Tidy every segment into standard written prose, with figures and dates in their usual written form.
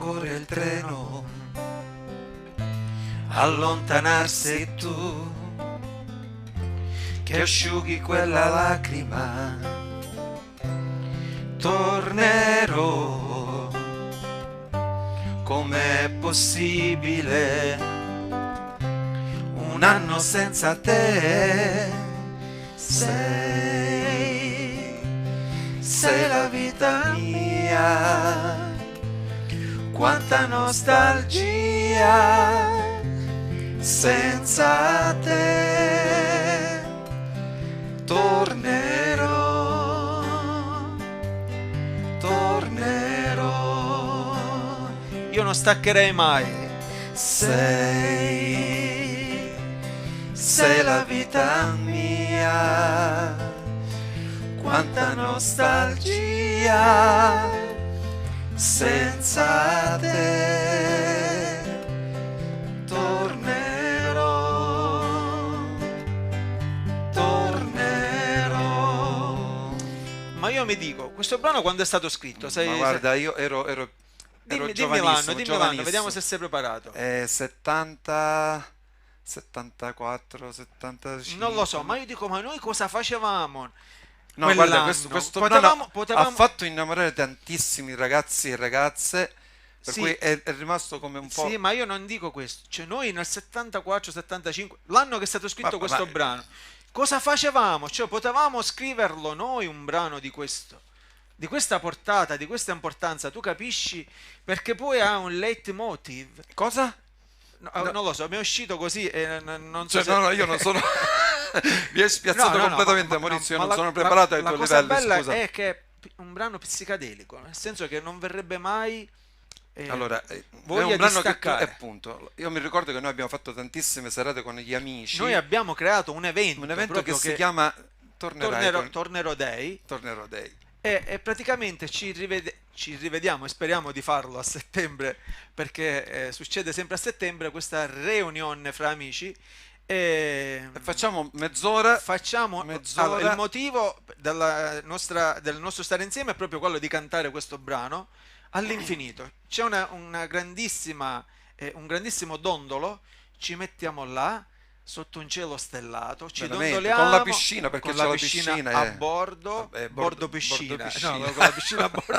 corre il treno, allontanarsi tu, che asciughi quella lacrima. Tornerò, com'è possibile un anno senza te? Sei la vita mia, quanta nostalgia senza te. Tornerò, io non staccherei mai. Sei la vita mia, quanta nostalgia senza te. Tornerò. Ma io mi dico, questo brano quando è stato scritto? Ma guarda, io ero Dimmi giovanissimo, l'anno, vediamo se sei preparato. 70, 74, 75. Non lo so, ma io dico, ma noi cosa facevamo? No, guarda, quell'anno? questo brano Potevamo... ha fatto innamorare tantissimi ragazzi e ragazze, per Sì. cui è rimasto come un po'... Sì, ma io non dico questo. Cioè, noi nel 74-75, l'anno che è stato scritto questo brano, cosa facevamo? Cioè, potevamo scriverlo noi un brano di questo, di questa portata, di questa importanza, tu capisci? Perché poi ha un leitmotiv. Cosa? No, non lo so, mi è uscito così e non so Cioè, se... no, io non sono... Mi hai spiazzato completamente, Maurizio, io non sono preparato ai tuoi livelli, La cosa bella scusa. è che è un brano psicadelico, nel senso che non verrebbe mai... Allora, è voglia un di brano che staccare. appunto, io mi ricordo che noi abbiamo fatto tantissime serate con gli amici. Noi abbiamo creato un evento che si chiama Tornerò Day. Tornerò Day. E praticamente ci rivediamo e speriamo di farlo a settembre, perché succede sempre a settembre questa reunion fra amici e facciamo mezz'ora. Allora, il motivo del nostro stare insieme è proprio quello di cantare questo brano all'infinito. C'è un grandissimo dondolo, ci mettiamo là sotto un cielo stellato, ci dondoliamo con la piscina, perché con c'è la la piscina a bordo, bordo piscina. No, con la piscina a bordo.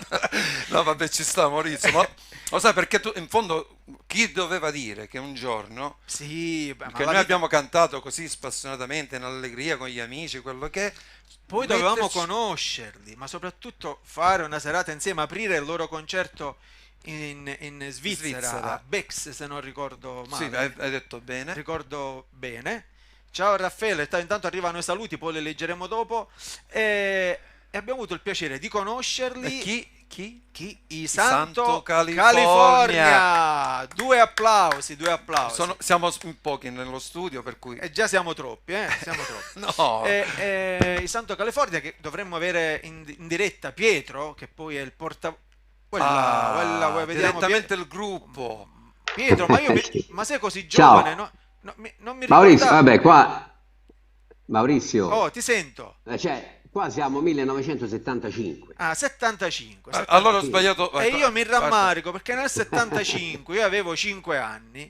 No, vabbè, ci sta, Maurizio, ma lo sai, perché tu in fondo chi doveva dire che un giorno sì, che noi abbiamo cantato così spassionatamente in allegria con gli amici, quello che poi dovevamo conoscerli, ma soprattutto fare una serata insieme, aprire il loro concerto in Svizzera, a Bex, se non ricordo male. Sì, hai detto bene. Ricordo bene. Ciao Raffaele, intanto arrivano i saluti, poi li leggeremo dopo. E abbiamo avuto il piacere di conoscerli. E chi? I Santo California. Due applausi. Siamo in pochi nello studio, per cui... E già siamo troppi, siamo troppi. No. I Santo California, che dovremmo avere in diretta Pietro, che poi è il portavoce. Vediamo direttamente il gruppo. Pietro, ma sei così giovane? No, non mi ricordavo. Maurizio, vabbè, qua Maurizio. Oh, ti sento. Cioè, qua siamo 1975. 75. Allora ho sbagliato. E io mi rammarico perché nel 75 io avevo 5 anni,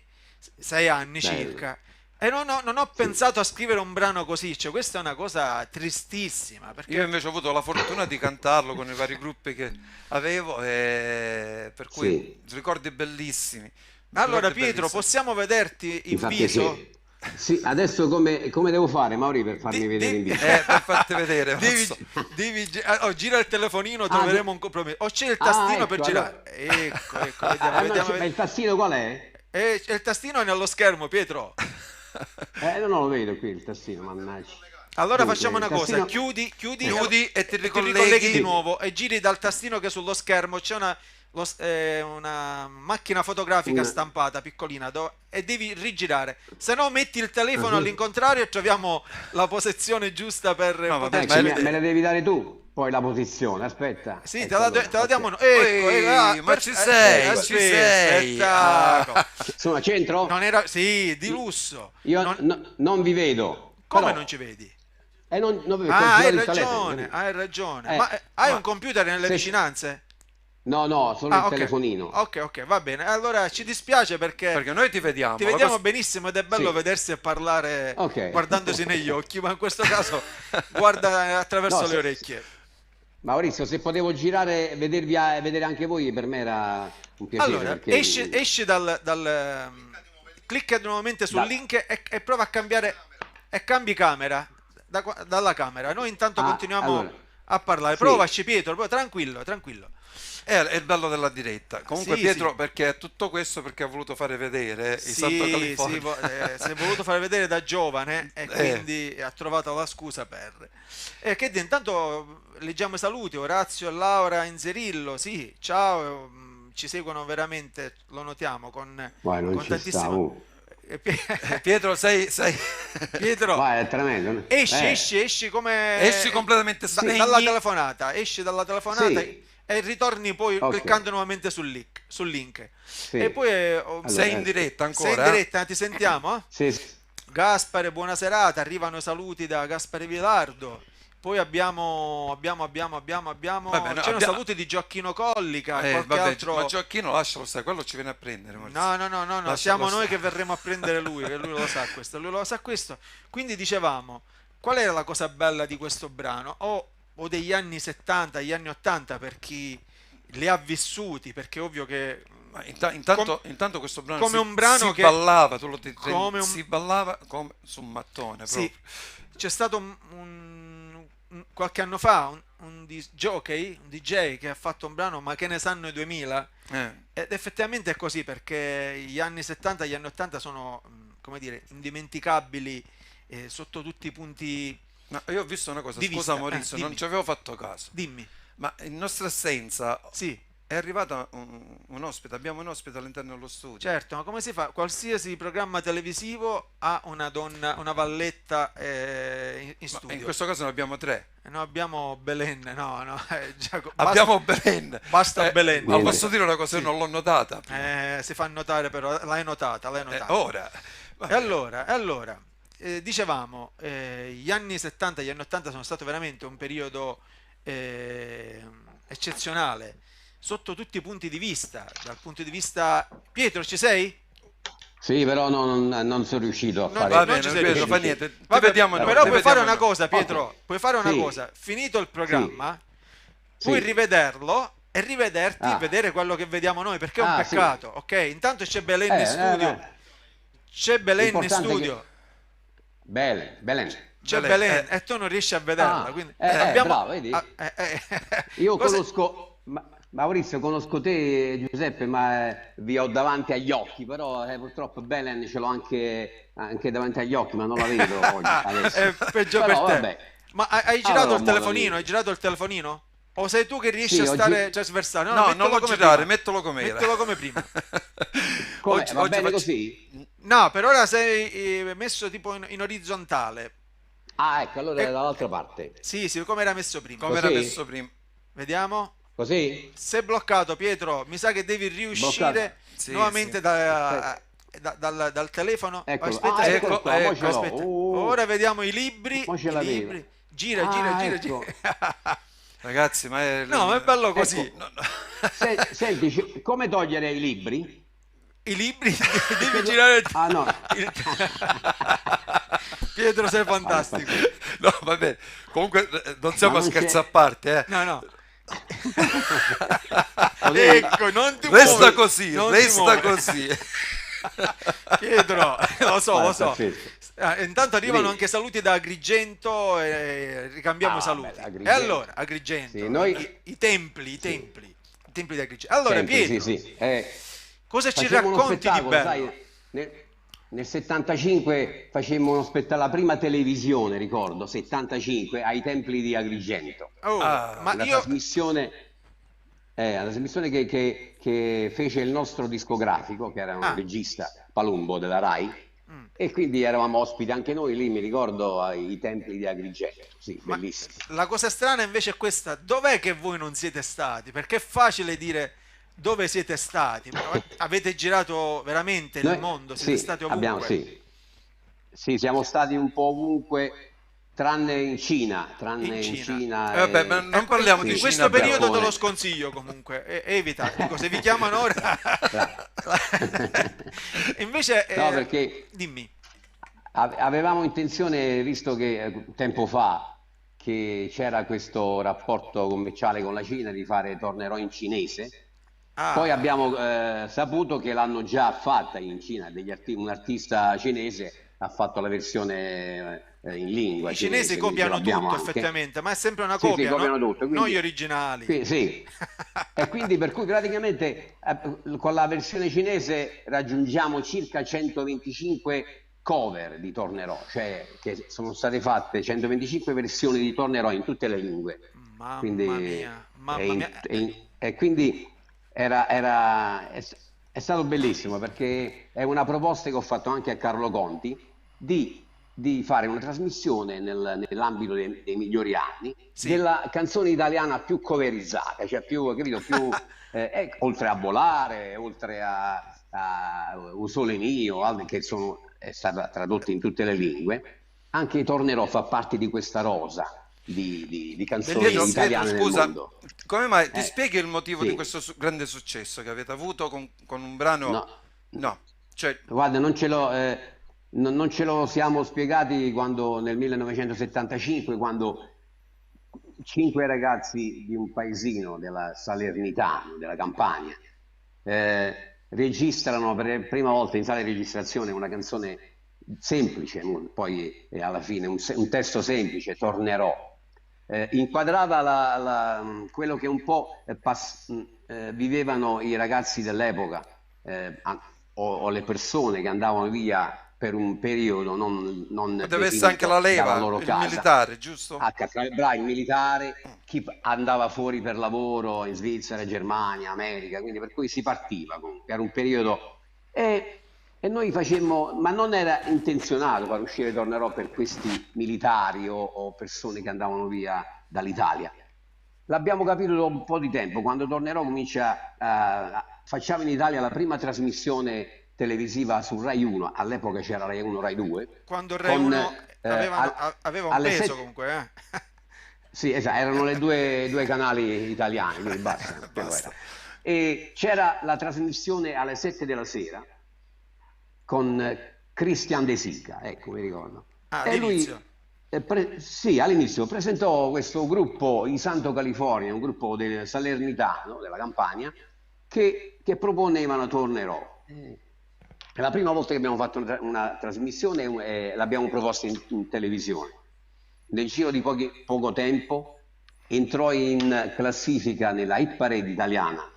6 anni circa. E non ho pensato a scrivere un brano così, cioè questa è una cosa tristissima. Perché... Io invece ho avuto la fortuna di cantarlo con i vari gruppi che avevo, e per cui ricordi bellissimi. Allora Pietro, possiamo vederti in viso? Sì, adesso come devo fare, Mauri, per farmi vedere in viso? Per farti vedere. Gira il telefonino, troveremo un compromesso. O c'è il tastino per girare. Ecco, vediamo. Ma il tastino qual è? Il tastino è nello schermo, Pietro. Non lo vedo qui il tastino, mannaggia. Allora facciamo una cosa, chiudi e ti ricolleghi di nuovo e giri dal tastino che è sullo schermo c'è una macchina fotografica stampata piccolina e devi rigirare, se no metti il telefono all'incontrario e troviamo la posizione giusta per poterci vedere. Me la devi dare tu poi la posizione, aspetta. Sì, te la diamo noi. Ma ci sei. Sono a centro? Non era, sì, di lusso. Io non vi vedo. Come però... non ci vedi? Non vedo, hai ragione. Ma hai un computer nelle vicinanze? No, no, solo il Ah, ok. telefonino. Ok, ok, va bene. Allora ci dispiace perché Perché noi ti vediamo, ti la vediamo cosa- benissimo ed è bello Sì, vedersi e parlare ok. guardandosi negli occhi, ma in questo caso guarda No, attraverso le orecchie. Maurizio, se potevo girare, vedervi vedere anche voi, per me era un piacere Allora, perché esci clicca nuovamente sul da- link e prova a cambiare e cambi camera dalla camera. Noi intanto continuiamo allora, a parlare. sì, Provaci, Pietro, tranquillo, tranquillo. è il bello della diretta. Comunque Sì, sì. Pietro, perché tutto questo perché ha voluto fare vedere i Santo Sì, sì, California. si è voluto fare vedere da giovane e Eh, quindi ha trovato la scusa per. E che intanto leggiamo i saluti, Orazio e Laura Inzerillo, sì, ciao, ci seguono veramente, lo notiamo, vai, non con ci sta. tantissimo. e Pie- Pietro, sei... Pietro, Vai, è tremendo. No? esci esci come completamente dalla spegni. telefonata, esci dalla telefonata Sì, e ritorni poi ok, cliccando nuovamente sul link. E sì. poi Sei Allora, in diretta sei in ancora? diretta, ti sentiamo? sì, sì, Gaspare, buona serata, arrivano i saluti da Gaspare Vilardo. Poi Vabbè, no, c'erano saluti di Gioacchino Collica, qualche vabbè, ma altro. Gioacchino lascialo stare, quello ci viene a prendere, Maurizio. No, Lascialo siamo noi stare. che verremo a prendere lui, che lui lo sa questo, lui lo sa questo. Quindi dicevamo, qual era la cosa bella di questo brano? O degli anni 70, gli anni 80 per chi li ha vissuti, perché è ovvio che Ma com- intanto questo brano come un brano si che ballava, tu come un si ballava come su un mattone sì, proprio. c'è stato qualche anno fa un un DJ che ha fatto un brano, ma che ne sanno i 2000? Eh. Ed effettivamente è così perché gli anni 70 e gli anni 80 sono, come dire, indimenticabili sotto tutti i punti Ma io ho visto una cosa, di scusa vista. Maurizio, non Dimmi, ci avevo fatto caso, dimmi. ma in nostra assenza Sì, è arrivato un ospite, abbiamo un ospite all'interno dello studio. certo, ma come si fa? Qualsiasi programma televisivo ha una donna, una valletta in Ma in studio. questo caso ne abbiamo tre. E noi abbiamo Belen, no, Abbiamo Belen. basta Belen. Ma Niente. posso dire una cosa, io Sì. non l'ho notata prima. Si fa notare però, l'hai notata, l'hai notata. Ora, E vabbè. allora, dicevamo, gli anni 70 e gli anni 80 sono stato veramente un periodo eh, eccezionale sotto tutti i punti di vista. Dal punto di vista. Pietro, ci sei? sì, però non sono riuscito a Va fare. Non ci bene, sei Pietro, fa riuscito. niente, ti Vabbè, vediamo noi, però ti puoi fare vediamo una noi. cosa, Pietro, Ok, puoi fare una sì, cosa. Finito il sì, programma, puoi sì. rivederlo e rivederti, Ah, vedere quello che vediamo noi, perché è un sì. peccato, ok? Intanto c'è Belen in studio. No. C'è Belen in L'importante è studio. che. Belen, Belen. C'è Belen, Belen e tu non riesci a vederla, quindi abbiamo. Bravo, vedi? Io Maurizio, conosco te, Giuseppe, ma vi ho davanti agli occhi, però purtroppo Belen ce l'ho anche davanti agli occhi, ma non la vedo oggi, adesso. È peggio per Però te. vabbè, Ma hai girato avrò il modo telefonino? di. Hai girato il telefonino? O sei tu che riesci Sì, a stare, cioè sversare? No, No, non mettilo lo come girare, prima. mettilo com'era. Mettilo come prima. Come? Va bene faccio- così? No, per ora sei messo tipo in orizzontale. Ah, ecco, allora è E- dall'altra parte. sì, sì, come era messo prima. come era Così? messo prima. Vediamo. Così? Se è bloccato, Pietro, mi sa che devi Bloccato? riuscire Sì, nuovamente sì. Aspetta. dal telefono. Eccolo. Aspetta, Ah, aspetta, eccolo qua, mo ce l'ho. aspetta. Ora vediamo i libri. Mo ce I l'avevo. libri. Gira, Ah, gira, ecco. gira. Ragazzi, ma è... No, ma è bello così. Ecco. No, no. Senti, come togliere i libri? I libri devi Perché girare Ah, no. Pietro, sei Vale, fantastico. No, va bene. Comunque non siamo Ma a non scherzi c'è. a parte, eh. No, no. Così? Ecco, non ti Resta muovi, così, non ti resta muovi. così. Pietro, lo so, Vai, lo so. perfetto. Intanto arrivano Sì. anche saluti da Agrigento e ricambiamo i saluti. beh, E Agrigento. allora, Agrigento, Sì, noi. i templi, i templi di Agrigento. Allora, Sempre, Pietro, sì, sì. cosa ci Facevamo uno racconti di spettacolo, bello? sai, nel 75 facemmo uno spettacolo, la prima televisione, ricordo, 75, ai Templi di Agrigento. Oh, Ah, ma Una io. trasmissione, una trasmissione che fece il nostro discografico, che era un Ah, regista, Palumbo della Rai, mm. e quindi eravamo ospiti anche noi lì, mi ricordo, ai Templi di Agrigento. Sì, Ma bellissimo. la cosa strana invece è questa: dov'è che voi non siete stati? Perché è facile dire dove siete stati, ma avete girato veramente il Noi, mondo, siete sì, stati abbiamo, ovunque. sì. Sì, siamo stati un po' ovunque, tranne in Cina, vabbè, ma non parliamo di in Cina, questo periodo te Giappone. lo sconsiglio comunque, evita, dico, se vi chiamano ora. Invece, No, perché dimmi. avevamo intenzione, visto che tempo fa che c'era questo rapporto commerciale con la Cina, di fare Tornerò in cinese. Poi Ah, abbiamo saputo che l'hanno già fatta in Cina, un artista cinese ha fatto la versione in lingua i cinesi cinese, quindi ce copiano l'abbiamo tutto anche. effettivamente, ma è sempre una Sì, sì, copia, no? copiano tutto. Non gli Quindi, originali. sì. E quindi per cui praticamente con la versione cinese raggiungiamo circa 125 cover di Tornerò, cioè che sono state fatte 125 versioni di Tornerò in tutte le lingue. Mamma Quindi, mia, mamma mia. e quindi è stato bellissimo perché è una proposta che ho fatto anche a Carlo Conti di fare una trasmissione nell'ambito dei migliori anni Sì, della canzone italiana più coverizzata, cioè più, capito, oltre a Volare, oltre a Un Sole Mio, che è stata tradotta in tutte le lingue, anche Tornerò fa parte di questa rosa di canzoni Pietro, bellissimo. Pietro, italiane nel scusa, mondo. come mai ti Eh, spieghi il motivo di sì, questo grande successo che avete avuto con un brano? no, No, cioè, guarda, non ce lo siamo spiegati quando nel 1975, quando cinque ragazzi di un paesino della Salernitana, della Campania, eh, registrano per la prima volta in sala di registrazione una canzone semplice, poi alla fine un testo semplice, Tornerò. Inquadrava quello che un po' vivevano i ragazzi dell'epoca, o le persone che andavano via per un periodo non poteva essere anche la definito dalla leva, loro il casa. militare, giusto? Il militare, chi andava fuori per lavoro in Svizzera, Germania, America, quindi per cui si partiva comunque, era un periodo e noi facemmo, ma non era intenzionato far uscire Tornerò per questi militari o persone che andavano via dall'Italia. L'abbiamo capito dopo un po' di tempo, quando Tornerò facciamo in Italia la prima trasmissione televisiva su Rai 1, all'epoca c'era Rai 1, Rai 2, Quando Rai con 1 aveva un alle peso 7. comunque, eh? Sì, esatto, erano le due canali italiani, quindi basta, quello era. Basta. E c'era la trasmissione alle 7 della sera con Christian De Sica, ecco, mi ricordo. Ah, E all'inizio. lui, sì, all'inizio presentò questo gruppo in Santo California, un gruppo del Salernitano, della Campania, che proponevano Tornerò. È la prima volta che abbiamo fatto una trasmissione e l'abbiamo proposta in televisione. Nel giro di poco tempo entrò in classifica nella hit parade italiana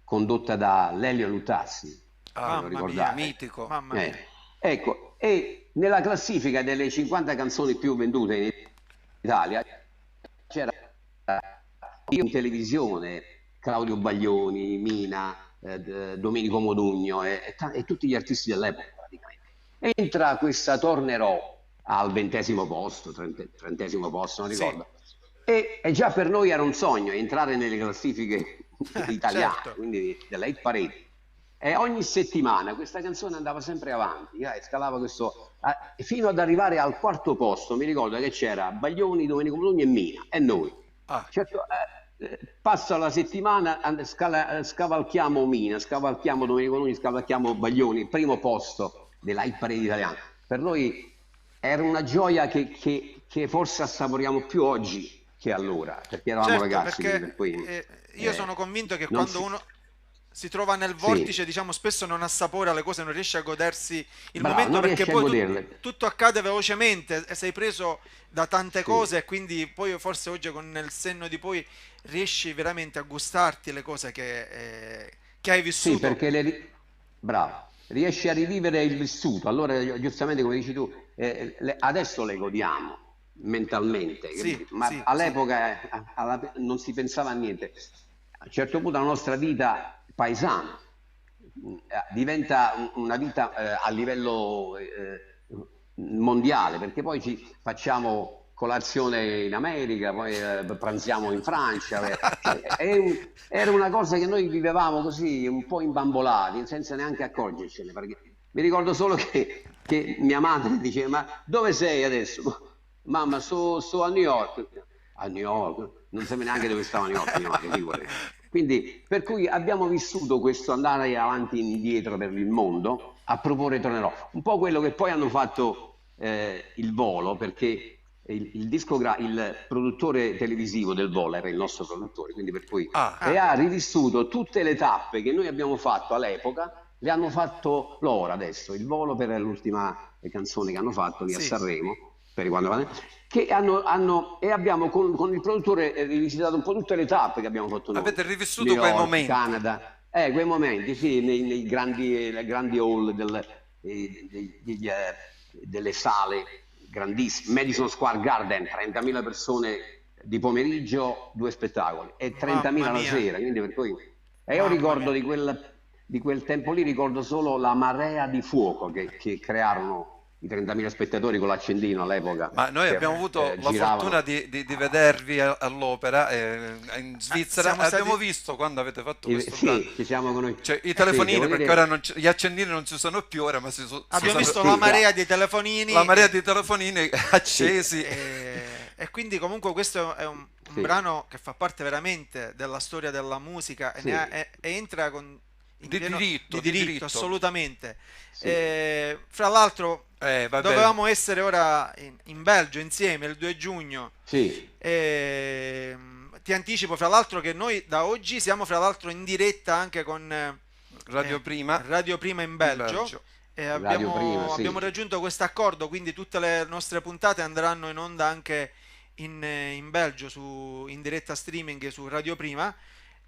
condotta da Lelio Lutassi, se Ah, lo Mamma mia, ricordate. mitico. mamma Eh, mia. ecco, e nella classifica delle 50 canzoni più vendute in Italia c'era io in televisione, Claudio Baglioni, Mina, Domenico Modugno e tutti gli artisti dell'epoca praticamente. Entra questa Tornerò al 20° posto, 30° posto, non Sì, ricordo. E già per noi era un sogno entrare nelle classifiche italiane, certo. quindi della hit parade. E ogni settimana questa canzone andava sempre avanti, scalava fino ad arrivare al 4° posto. Mi ricordo che c'era Baglioni, Domenico Modugno e Mina, e noi. Ah, Certo, passa la settimana, scavalchiamo Mina, scavalchiamo Domenico Modugno, scavalchiamo Baglioni, primo posto della hit parade italiana. Per noi era una gioia che forse assaporiamo più oggi che allora, perché eravamo Certo, ragazzi, quindi perché per cui io sono convinto che non quando si... uno si trova nel Sì, vortice, diciamo, spesso non assapora le cose, non riesce a godersi il bravo, momento non perché riesci a poi goderle. tutto accade velocemente e sei preso da tante Sì. cose e quindi poi forse oggi con il senno di poi riesci veramente a gustarti le cose che hai Sì, vissuto. perché bravo, riesci a rivivere il vissuto. Allora, giustamente come dici tu, adesso le godiamo mentalmente, Sì, capito? Ma sì, sì, all'epoca non si pensava a niente. A un certo punto la nostra vita paesana diventa una vita a livello mondiale, perché poi ci facciamo colazione in America, poi pranziamo in Francia. Era una cosa che noi vivevamo così, un po' imbambolati, senza neanche accorgercene. Perché mi ricordo solo che mia madre diceva: Ma dove sei adesso? mamma, sto a New York. A New York, non sapevo neanche dove stava New York, figurati. Quindi, per cui abbiamo vissuto questo andare avanti e indietro per il mondo a proporre Tornerò. Un po' quello che poi hanno fatto il Volo, perché il produttore televisivo del Volo era il nostro produttore, quindi per cui e ha rivissuto tutte le tappe che noi abbiamo fatto all'epoca, le hanno fatto loro adesso. Il Volo per l'ultima canzone che hanno fatto lì a Sanremo, per quando che e abbiamo con il produttore rivisitato un po' tutte le tappe che abbiamo fatto noi. Avete rivissuto New quei York, momenti? Canada, quei momenti, sì, nei grandi hall delle sale grandissime, Madison Square Garden, 30.000 persone di pomeriggio, 2 spettacoli e 30.000 la sera, quindi per cui io ricordo di quel tempo lì, ricordo solo la marea di fuoco che crearono i 30.000 spettatori con l'accendino all'epoca. Ma noi abbiamo avuto la fortuna di vedervi all'opera in Svizzera. Abbiamo visto quando avete fatto questo brano. Ci siamo con noi. Cioè, i telefonini, perché ora gli accendini non si usano più, ora, ma abbiamo visto la marea di telefonini. La marea di telefonini accesi. E quindi comunque questo è un brano che fa parte veramente della storia della musica e entra con... Di diritto, assolutamente. Fra l'altro dovevamo essere ora in Belgio insieme il 2 giugno. Ti anticipo fra l'altro che noi da oggi siamo fra l'altro in diretta anche con Radio Prima in Belgio. E abbiamo raggiunto questo accordo, quindi tutte le nostre puntate andranno in onda anche in Belgio in diretta streaming su Radio Prima.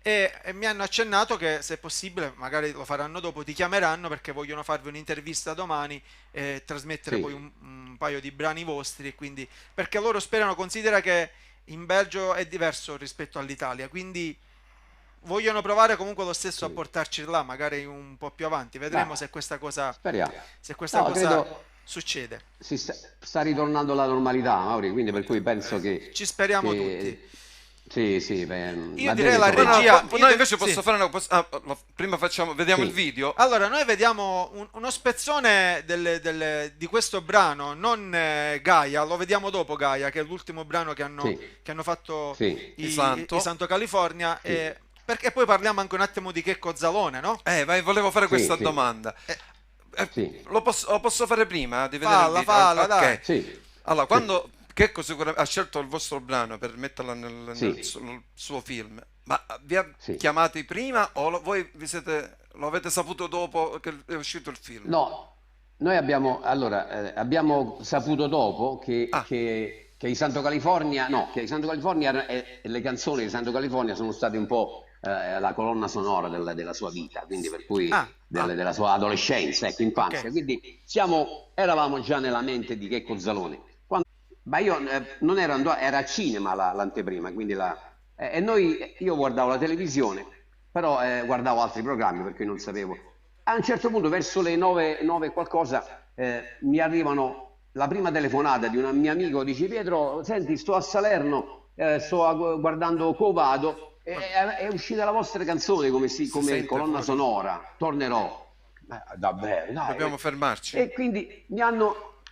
E mi hanno accennato che se possibile, magari lo faranno dopo, ti chiameranno perché vogliono farvi un'intervista domani e trasmettere poi un paio di brani vostri, quindi perché loro sperano, considera che in Belgio è diverso rispetto all'Italia, quindi vogliono provare comunque lo stesso a portarci là, magari un po' più avanti. Vedremo se questa cosa succede. Si sta ritornando alla normalità, Mauri, quindi per cui penso che ci speriamo tutti. Sì, io direi la regia. Noi invece posso fare una cosa. Prima vediamo il video. Allora, noi vediamo uno spezzone di questo brano, non Gaia, lo vediamo dopo Gaia, che è l'ultimo brano che hanno fatto i Santo California. Perché poi parliamo anche un attimo di Checco Zalone, no? Volevo fare questa domanda. Lo posso fare prima di vedere il video? Falla, okay. dai. Allora, quando Checco sicuramente ha scelto il vostro brano per metterlo nel suo film, ma vi ha chiamati prima o voi lo avete saputo dopo che è uscito il film? No, noi abbiamo saputo dopo che i Santo California, le canzoni di Santo California sono state un po' la colonna sonora della sua vita, quindi per cui della sua adolescenza, infanzia. Quindi eravamo già nella mente di Checco Zalone. Ma io non ero andato, era a cinema l'anteprima, quindi io guardavo la televisione, però guardavo altri programmi perché non sapevo. A un certo punto, verso le 9 e qualcosa, mi arrivano la prima telefonata di un mio amico, dice: Pietro, senti, sto a Salerno, sto guardando Covado, è uscita la vostra canzone come colonna sonora, Tornerò. Davvero, dai. Dobbiamo fermarci. E quindi mi hanno...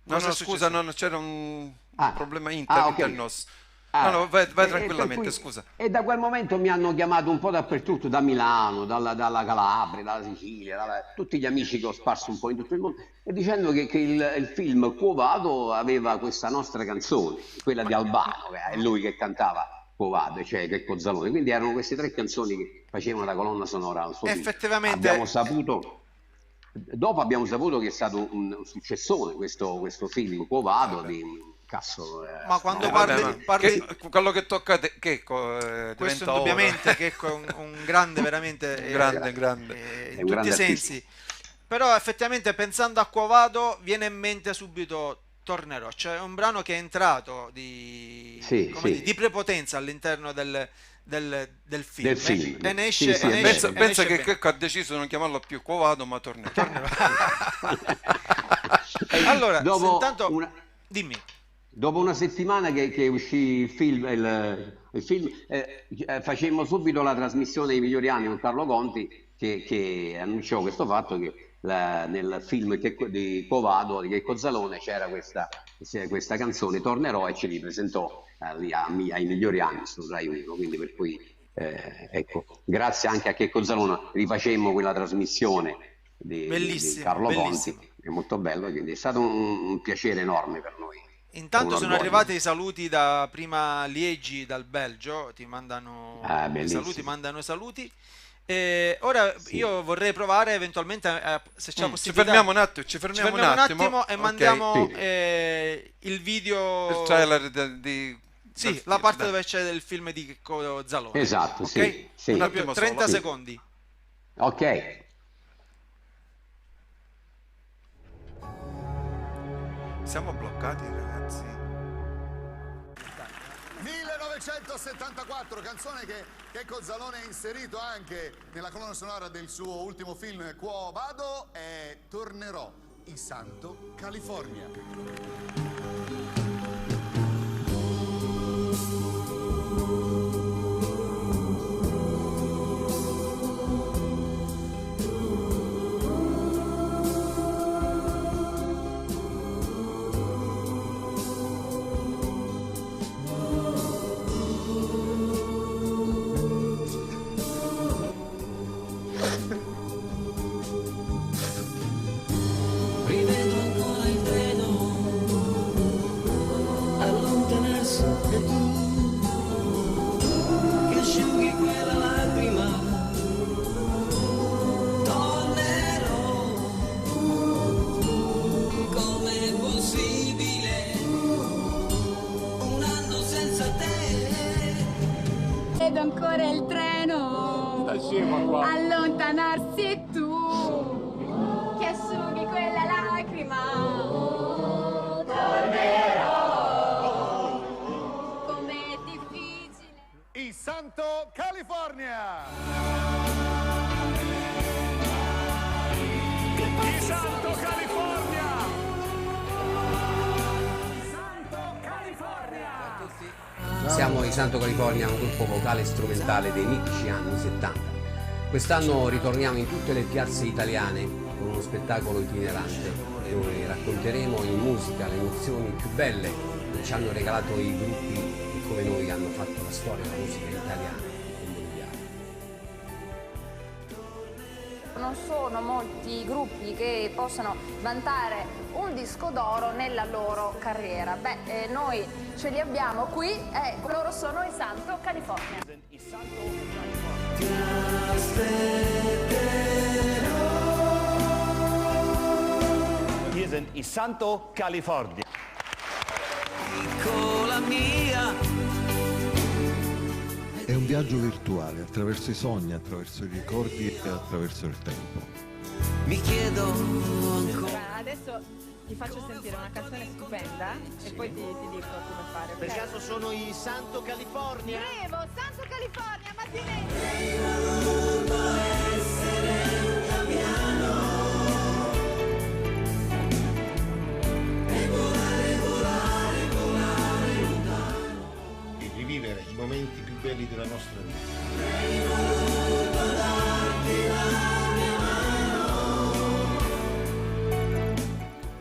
No, scusa, c'era un problema internos. No, vai tranquillamente, scusa. E da quel momento mi hanno chiamato un po' dappertutto, da Milano, dalla Calabria, dalla Sicilia, tutti gli amici che ho sparso un po' in tutto il mondo, e dicendo che il film Quo Vado aveva questa nostra canzone, quella di Albano, è lui che cantava Quo Vado, cioè Checco Zalone. Quindi erano queste 3 canzoni che facevano la colonna sonora al suo film. Effettivamente Dopo abbiamo saputo che è stato un successone questo film Quo Vado di Casso. Ma quando parli quello che tocca Checco questo indubbiamente Checco è un grande, veramente grande in tutti i sensi. Però effettivamente pensando a Quo Vado viene in mente subito Tornerò, cioè è un brano che è entrato di prepotenza all'interno del film. E ne esce, pensa che Checco ha deciso di non chiamarlo più Quo Vado ma Tornerò. Allora, intanto dimmi. Dopo una settimana che uscì il film, facemmo subito la trasmissione dei migliori anni con Carlo Conti che annunciò questo fatto che nel film di Covado, di Checco Zalone, c'era questa canzone, Tornerò, e ce li presentò ai migliori anni su Rai 1, quindi per cui ecco, grazie anche a Checco Zalone rifacemmo quella trasmissione di Carlo Conti, è molto bello, quindi è stato un piacere enorme per noi. Intanto sono arrivati i saluti da prima Liegi dal Belgio, ti mandano i saluti. Ora io vorrei provare eventualmente se c'è la possibilità. Ci fermiamo un attimo e mandiamo il video, il trailer la parte dove c'è del film di Checco Zalone. Esatto, okay? Sì. Un attimo 30 secondi. Ok. Siamo bloccati, ragazzi. 1974, canzone che Checco Zalone ha inserito anche nella colonna sonora del suo ultimo film Quo Vado, è Tornerò, i Santo California. Rivedo ancora il treno allontanarsi e tu che asciughi quella lacrima. Tornerò, com'è possibile un anno senza te? Vedo ancora il treno allontanarsi e tu che asciughi quella lacrima. Tornerò, com'è difficile. I Santo California! I Santo California! Santo California! Siamo i Santo California, un gruppo vocale strumentale dei mitici anni 70. Quest'anno ritorniamo in tutte le piazze italiane con uno spettacolo itinerante dove racconteremo in musica le emozioni più belle che ci hanno regalato i gruppi che come noi hanno fatto la storia della musica italiana e mondiale. Non sono molti gruppi che possano vantare un disco d'oro nella loro carriera. Noi ce li abbiamo qui e loro sono i Santo California. Wir sind i Santo California. Piccola mia. È un viaggio virtuale attraverso i sogni, attraverso i ricordi e attraverso il tempo. Mi chiedo ancora. Adesso ti faccio sentire una canzone stupenda e poi ti dico come fare. Per caso sono i Santo California? Crevo, Santo California, ma ti E rivivere i momenti più belli della nostra vita.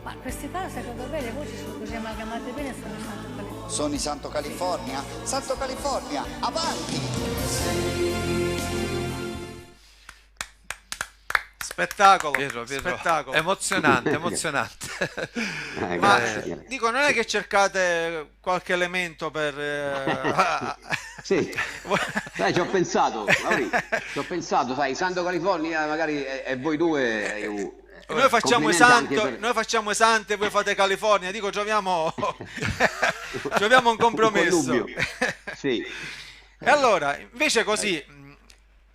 Ma questi qua, secondo me, le voci sono così amalgamate bene, sono i Santo California. Sono i Santo California? Santo California, avanti! Spettacolo, Vero. spettacolo. Emozionante. Ma dico, non è che cercate qualche elemento per Sì, sai, ci ho pensato, sai, Santo California magari è voi due. Noi facciamo i santi e voi fate California. Dico, troviamo un compromesso. Sì. E allora, invece così,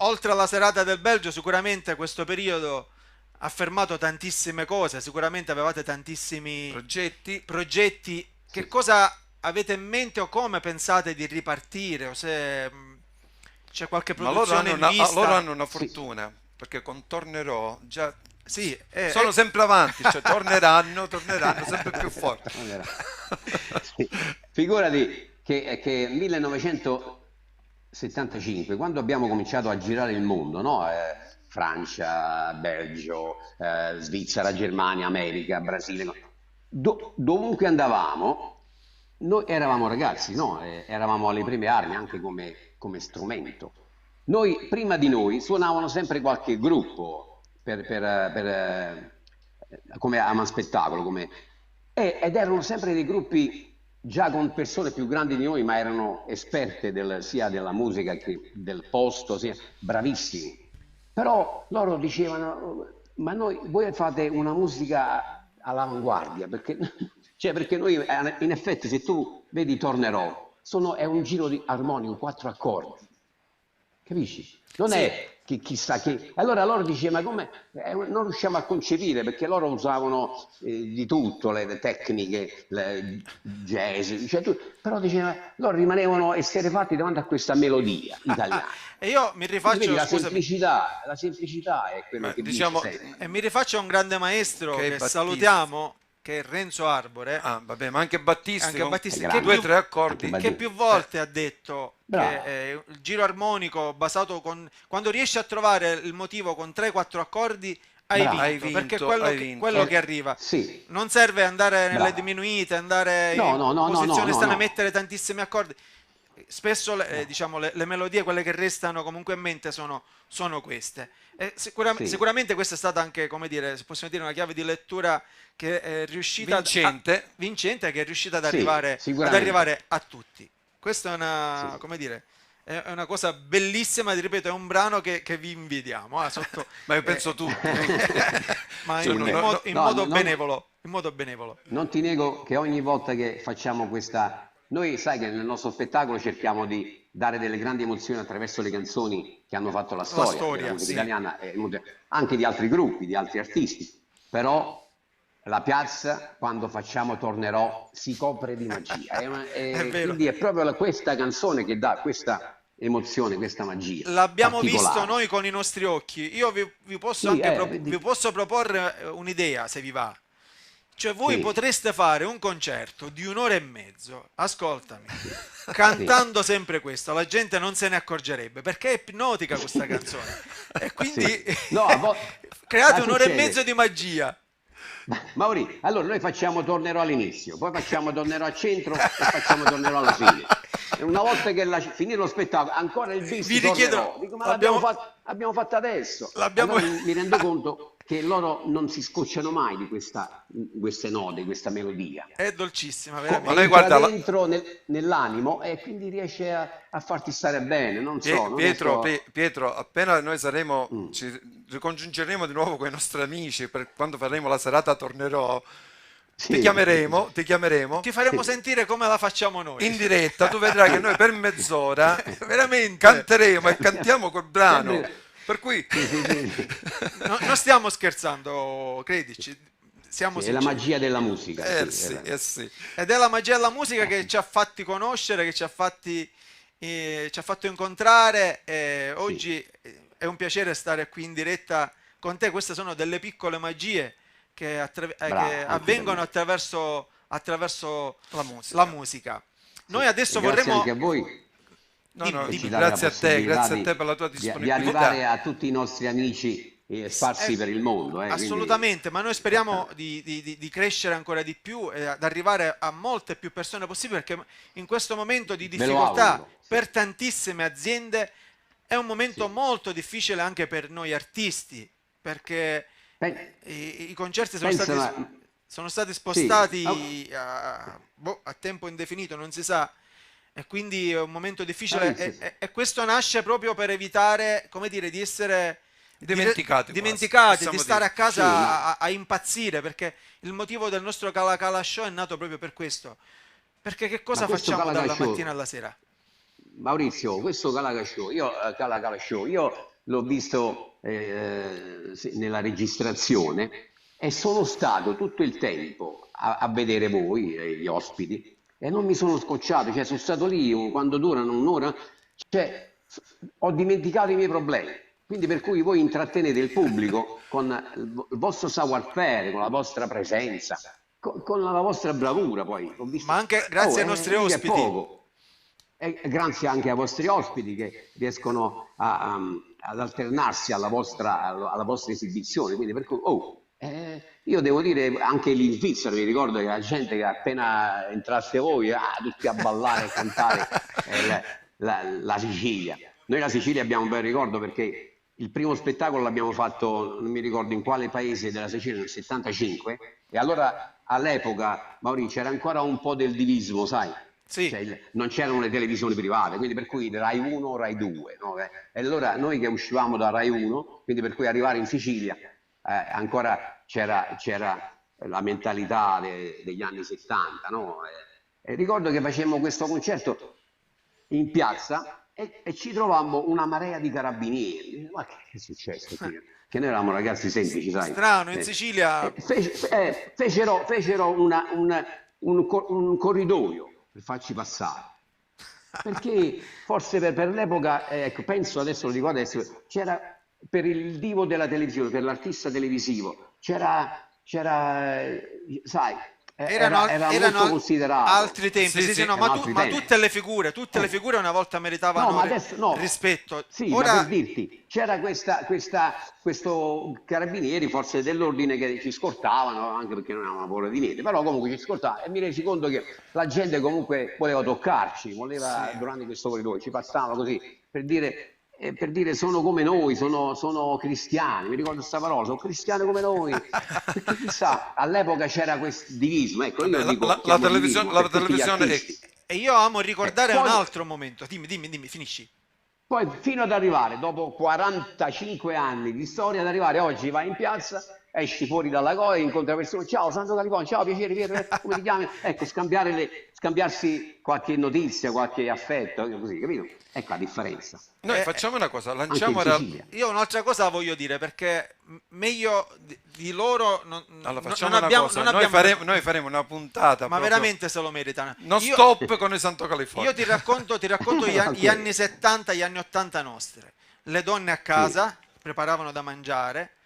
oltre alla serata del Belgio, sicuramente questo periodo ha fermato tantissime cose, sicuramente avevate tantissimi progetti. Che cosa avete in mente o come pensate di ripartire? O se c'è qualche produzione in vista? Loro hanno una fortuna, perché con Tornerò già sì, sono sempre avanti, cioè torneranno sempre più forti. Sì. Figurati che 1975, quando abbiamo cominciato a girare il mondo, no? Francia, Belgio, Svizzera, Germania, America, Brasile. Dovunque andavamo, noi eravamo ragazzi, no? Eravamo alle prime armi anche come strumento. Prima di noi suonavano sempre qualche gruppo come Aman Spettacolo, ed erano sempre dei gruppi già con persone più grandi di noi, ma erano esperte sia della musica che del posto, bravissimi. Però loro dicevano, ma voi fate una musica all'avanguardia, perché noi, in effetti, se tu vedi Tornerò, è un giro di armonico, 4 accordi, capisci? Non è che chissà che... Allora loro dicevano, ma come? Non riusciamo a concepire, perché loro usavano di tutto, le tecniche, jazz, però dicevano, loro rimanevano esterrefatti davanti a questa melodia italiana. E io mi rifaccio, la semplicità è quello che diciamo, e mi rifaccio a un grande maestro che salutiamo, che è Renzo Arbore. Vabbè, ma anche Battisti, che 2-3 accordi, che più volte ha detto che il giro armonico basato quando riesci a trovare il motivo con 3-4 accordi hai vinto, perché quello che arriva. Non serve andare nelle diminuite, andare in posizione strana, mettere tantissimi accordi. Spesso diciamo, le melodie, quelle che restano comunque in mente, sono queste. Sicuramente questa è stata anche, come dire, se possiamo dire, una chiave di lettura che è riuscita vincente, che è riuscita ad arrivare a tutti. Questa è una, come dire, è una cosa bellissima, ti ripeto, è un brano che vi invidiamo. Ma io penso tutti. Ma in modo benevolo. Non ti nego che ogni volta che facciamo questa... Noi sai che nel nostro spettacolo cerchiamo di dare delle grandi emozioni attraverso le canzoni che hanno fatto la storia della musica italiana, anche di altri gruppi, di altri artisti. Però la piazza, quando facciamo Tornerò, si copre di magia. Quindi è proprio questa canzone che dà questa emozione, questa magia. L'abbiamo visto noi con i nostri occhi. Io vi posso vi posso proporre un'idea, se vi va. Cioè voi potreste fare un concerto di 1 ora e mezzo, ascoltami, cantando sempre questo, la gente non se ne accorgerebbe, perché è ipnotica questa canzone. E quindi create 1 ora e mezzo di magia. Mauri, allora noi facciamo Tornerò all'inizio, poi facciamo Tornerò al centro e facciamo Tornerò alla fine. E una volta che finito lo spettacolo, ancora il bis vi richiedo, dico, ma l'abbiamo fatto adesso. Allora mi rendo conto che loro non si scocciano mai di queste note, questa melodia. È dolcissima, veramente. Lei guarda dentro nell'animo e quindi riesce a farti stare bene. Non so, Pietro, appena noi ci ricongiungeremo di nuovo con i nostri amici per quando faremo la serata Tornerò. Ti chiameremo, ti faremo sentire come la facciamo noi in diretta. Tu vedrai che noi per mezz'ora veramente canteremo e cantiamo col brano. Per cui non stiamo scherzando, credici, siamo è la magia della musica. Sì. Ed è la magia della musica che ci ha fatti conoscere, che ci ha fatto incontrare. Oggi è un piacere stare qui in diretta con te. Queste sono delle piccole magie che avvengono attraverso la musica. Noi adesso vorremmo... Anche a voi. Grazie a te per la tua disponibilità. Di arrivare a tutti i nostri amici sparsi per il mondo. Assolutamente, ma noi speriamo di crescere ancora di più e ad arrivare a molte più persone possibili, perché in questo momento di difficoltà per tantissime aziende è un momento molto difficile anche per noi artisti, perché i concerti sono stati spostati a tempo indefinito, non si sa. E quindi è un momento difficile e questo nasce proprio per evitare, come dire, di essere dimenticati, di stare a casa a impazzire, perché il motivo del nostro Cala Cala Show è nato proprio per questo. Perché che cosa facciamo dalla mattina alla sera? Maurizio, questo Cala Cala Show, io l'ho visto nella registrazione e sono stato tutto il tempo a vedere voi, gli ospiti, e non mi sono scocciato, cioè sono stato lì quando durano 1 ora, cioè ho dimenticato i miei problemi, quindi per cui voi intrattenete il pubblico con il vostro savoir-faire, con la vostra presenza, con la vostra bravura poi. Ma anche grazie ai nostri ospiti. E grazie anche ai vostri ospiti che riescono ad alternarsi alla vostra esibizione. Quindi per cui, io devo dire, anche lì in Svizzera mi ricordo che la gente che appena entraste voi, tutti a ballare e cantare la Sicilia. Noi la Sicilia abbiamo un bel ricordo perché il primo spettacolo l'abbiamo fatto, non mi ricordo in quale paese della Sicilia, nel 75, e allora all'epoca, Maurizio, c'era ancora un po' del divismo, sai? Sì. Cioè, non c'erano le televisioni private, quindi per cui Rai 1, Rai 2, no? E allora noi che uscivamo da Rai 1, quindi per cui arrivare in Sicilia, ancora c'era la mentalità degli anni 70, no? E ricordo che facemmo questo concerto in piazza e ci trovammo una marea di carabinieri. Ma che è successo? Che noi eravamo ragazzi semplici, sai? Strano, in Sicilia... Fecero un corridoio per farci passare, perché forse per l'epoca, ecco, penso, adesso lo ricordo adesso, c'era per il divo della televisione, per l'artista televisivo, c'era sai, era molto considerato. Altri tempi, ma tutte le figure una volta meritavano rispetto. Sì, ora... ma per dirti, c'era questo carabinieri, forse dell'ordine, che ci scortavano, anche perché non avevamo paura di niente, però comunque ci scortavano, e mi resi conto che la gente comunque voleva toccarci, durante questo corridoio, ci passava così, per dire sono come noi, sono cristiani, mi ricordo questa parola, sono cristiani come noi, perché chissà, all'epoca c'era questo divismo, ecco, io dico, la televisione e io amo ricordare un altro momento, dimmi, finisci. Poi fino ad arrivare, dopo 45 anni di storia, ad arrivare oggi, vai in piazza, esci fuori dalla goia, incontri persone, ciao Santo California, ciao, piacere, come ti chiami? Ecco, scambiarsi qualche notizia, qualche affetto, così, capito? Ecco la differenza. Noi facciamo una cosa, lanciamo... Io un'altra cosa la voglio dire, perché meglio di loro noi faremo una puntata. Ma veramente se lo meritano. Stop con il Santo California. Io ti racconto gli anni 70, gli anni 80 nostre. Le donne a casa preparavano da mangiare,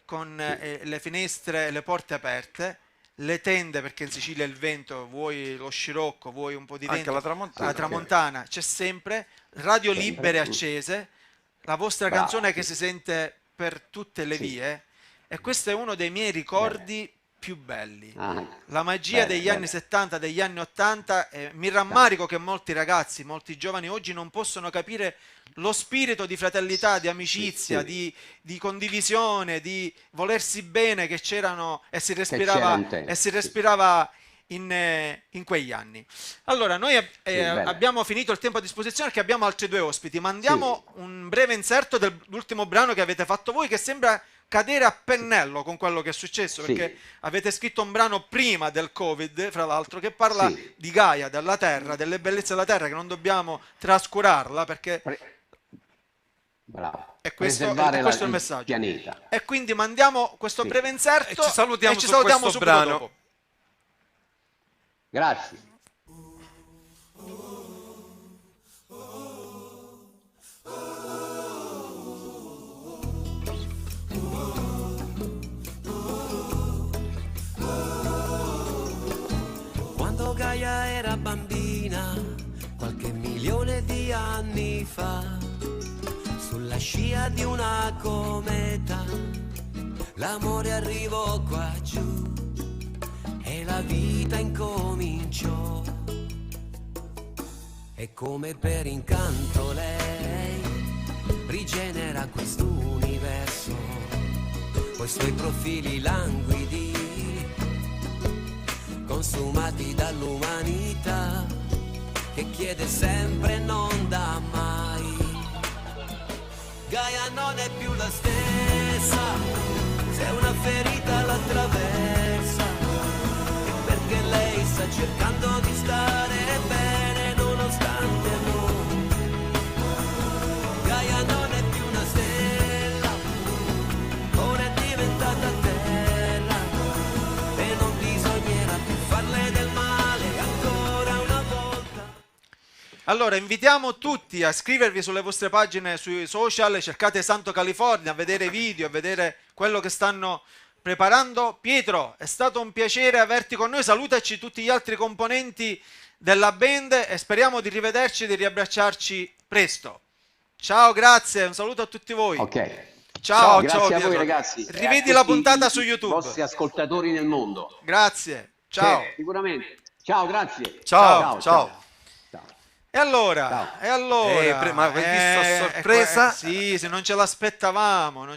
con le finestre e le porte aperte, le tende, perché in Sicilia il vento, vuoi lo scirocco, vuoi un po' di vento, anche la tramontana c'è sempre, radio libere accese, la vostra canzone che si sente per tutte le vie, e questo è uno dei miei ricordi più belli, la magia degli anni 70, degli anni 80. Mi rammarico che molti ragazzi, molti giovani oggi non possono capire lo spirito di fraternità, di amicizia, di condivisione, di volersi bene che c'erano e si respirava in quegli anni. Allora, noi abbiamo finito il tempo a disposizione, che abbiamo altri due ospiti. Mandiamo un breve inserto dell'ultimo brano che avete fatto voi, che sembra cadere a pennello con quello che è successo, perché avete scritto un brano prima del Covid, fra l'altro, che parla di Gaia, della Terra, delle bellezze della Terra, che non dobbiamo trascurarla, perché è questo il messaggio. Pianeta. E quindi mandiamo questo breve inserto e ci salutiamo subito brano dopo. Grazie. Quando Gaia era bambina, qualche milione di anni fa, sulla scia di una cometa, l'amore arrivò qua giù e la vita incominciò. E come per incanto lei rigenera quest'universo, coi suoi profili languidi, consumati dall'umanità, che chiede sempre e non dà mai. Gaia non è più la stessa, se una ferita l'attraversa, è perché lei sta cercando di stare bene nonostante noi. Gaia non è più una stella, ora è diventata terra, e non bisognerà più farle del male ancora una volta. Allora, invitiamo tutti a iscrivervi sulle vostre pagine sui social, cercate Santo California, a vedere i video, a vedere quello che stanno preparando. Pietro, è stato un piacere averti con noi, salutaci tutti gli altri componenti della band e speriamo di rivederci e di riabbracciarci presto. Ciao, grazie, un saluto a tutti voi. Ok. Ciao, grazie a voi ragazzi. Rivedi la puntata su YouTube. I vostri ascoltatori nel mondo. Grazie. Ciao. Sicuramente. Ciao, grazie. Ciao. E allora, ma avete visto a sorpresa? Sì, se non ce l'aspettavamo,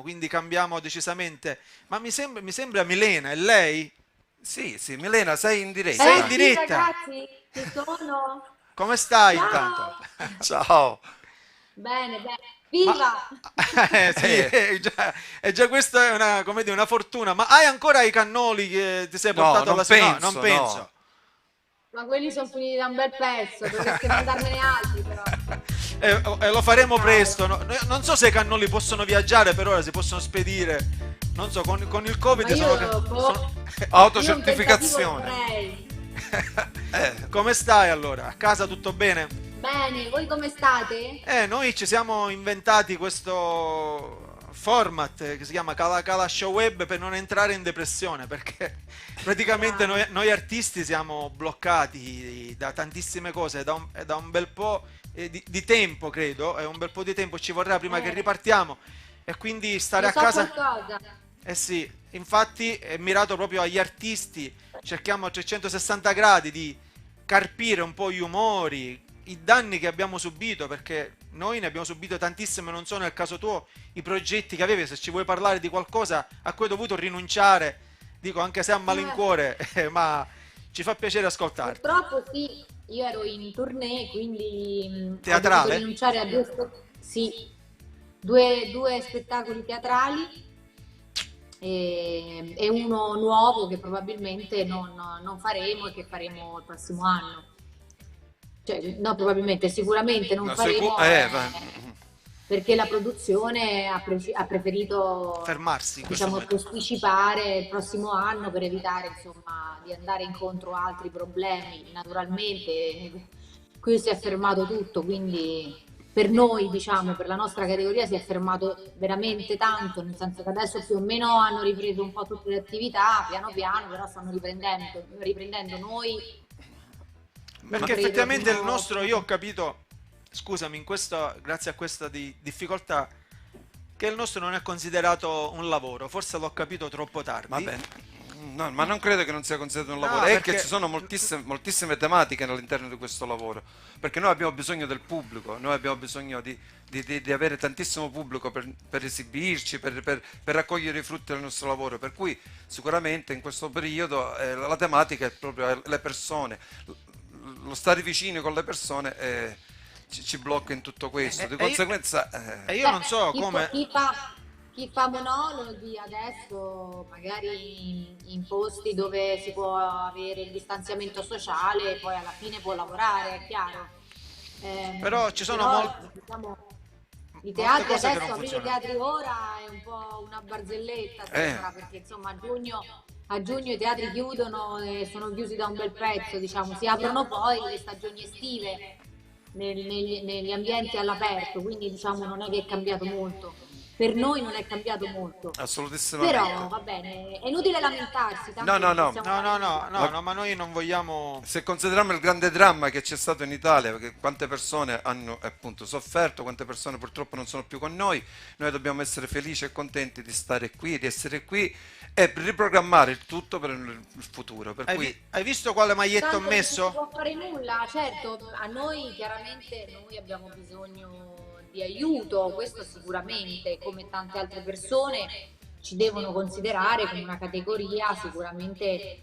quindi cambiamo decisamente. Ma mi sembra Milena, è lei? Sì, Milena, sei in diretta. Sei in diretta. Sì, ragazzi, ci sono. Come stai Ciao. intanto? Ciao. Bene. Viva! È già questa è una, come dire, una fortuna. Ma hai ancora i cannoli che ti sei portato alla penso, non penso. Ma quelli sono finiti da un bel pezzo, dovreste mandarmene altri però. E lo faremo presto. Non so se i cannoli possono viaggiare per ora, si possono spedire. Non so, con il Covid sono autocertificazione. Come stai allora? A casa tutto bene? Bene, voi come state? Noi ci siamo inventati questo format che si chiama Cala Cala Show Web per non entrare in depressione, perché praticamente noi artisti siamo bloccati da tantissime cose, da un bel po' di tempo, credo, è un bel po' di tempo ci vorrà prima che ripartiamo, e quindi stare a casa. Qualcosa. Sì, infatti è mirato proprio agli artisti, cerchiamo a 360 gradi di carpire un po' gli umori, i danni che abbiamo subito, perché noi ne abbiamo subito tantissime, non so nel caso tuo i progetti che avevi, se ci vuoi parlare di qualcosa a cui hai dovuto rinunciare, dico anche se a malincuore, ma ci fa piacere ascoltarti. Purtroppo sì, io ero in tournée, quindi teatrale? ho dovuto rinunciare a due spettacoli teatrali e uno nuovo che probabilmente non faremo e che faremo il prossimo anno. Cioè, no, probabilmente, sicuramente non faremo perché la produzione ha preferito fermarsi, diciamo, posticipare il prossimo anno per evitare insomma di andare incontro a altri problemi. Naturalmente qui si è fermato tutto, quindi per noi, diciamo, per la nostra categoria si è fermato veramente tanto, nel senso che adesso più o meno hanno ripreso un po' tutte le attività, piano piano, però stanno riprendendo noi. Perché effettivamente il nostro, io ho capito, scusami, grazie a questa difficoltà, che il nostro non è considerato un lavoro, forse l'ho capito troppo tardi. Va bene. No, ma non credo che non sia considerato un lavoro, perché che ci sono moltissime tematiche all'interno di questo lavoro, perché noi abbiamo bisogno del pubblico, noi abbiamo bisogno di avere tantissimo pubblico per esibirci, per raccogliere i frutti del nostro lavoro, per cui sicuramente in questo periodo la tematica è proprio le persone, lo stare vicini con le persone ci blocca in tutto questo, di conseguenza io non so come chi fa monologhi adesso magari in posti dove si può avere il distanziamento sociale, poi alla fine può lavorare, è chiaro. Però ci sono molti, diciamo, i teatri adesso, aprire i teatri ora è un po' una barzelletta, sembra, perché insomma a giugno i teatri chiudono e sono chiusi da un bel pezzo, diciamo, si aprono poi le stagioni estive negli ambienti all'aperto, quindi diciamo non è che è cambiato molto. Per noi non è cambiato molto. Assolutamente. Però va bene, è inutile lamentarsi. No, ma noi non vogliamo. Se consideriamo il grande dramma che c'è stato in Italia, perché quante persone hanno appunto sofferto, quante persone purtroppo non sono più con noi dobbiamo essere felici e contenti di stare qui, di essere qui e riprogrammare il tutto per il futuro. Per cui... Hai visto quale maglietto ho messo? Non si può fare nulla, certo, a noi chiaramente abbiamo bisogno di aiuto, questo sicuramente, come tante altre persone ci devono considerare come una categoria sicuramente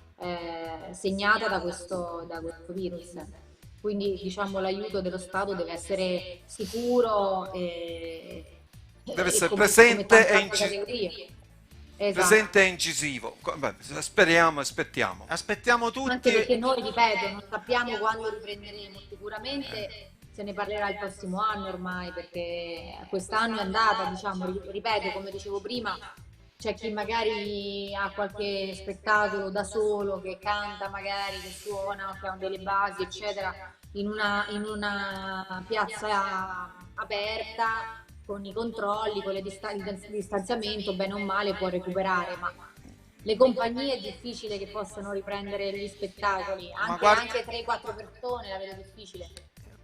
segnata da questo virus, quindi diciamo l'aiuto dello Stato deve essere sicuro deve essere presente e incisivo. Speriamo, aspettiamo tutti, anche perché noi, ripeto, non sappiamo quando riprenderemo, sicuramente se ne parlerà il prossimo anno ormai, perché quest'anno è andata, diciamo, ripeto, come dicevo prima, c'è chi magari ha qualche spettacolo da solo, che canta magari, che suona, che ha delle basi, eccetera, in una piazza aperta, con i controlli, con il distanziamento, bene o male può recuperare, ma le compagnie è difficile che possano riprendere gli spettacoli, anche 3-4 persone la vedo difficile.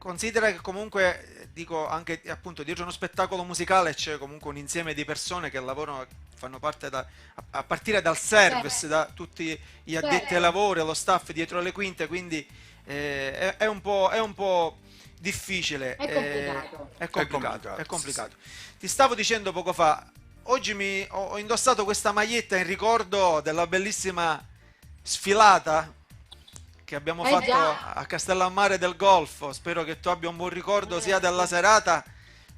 considera che comunque, dico, anche appunto dietro uno spettacolo musicale c'è comunque un insieme di persone che lavorano, fanno parte a partire dal service, da tutti gli addetti ai lavori, lo staff dietro le quinte, quindi è un po' difficile, è complicato. Ti stavo dicendo poco fa, oggi ho indossato questa maglietta in ricordo della bellissima sfilata che abbiamo fatto a Castellammare del Golfo. Spero che tu abbia un buon ricordo sia della serata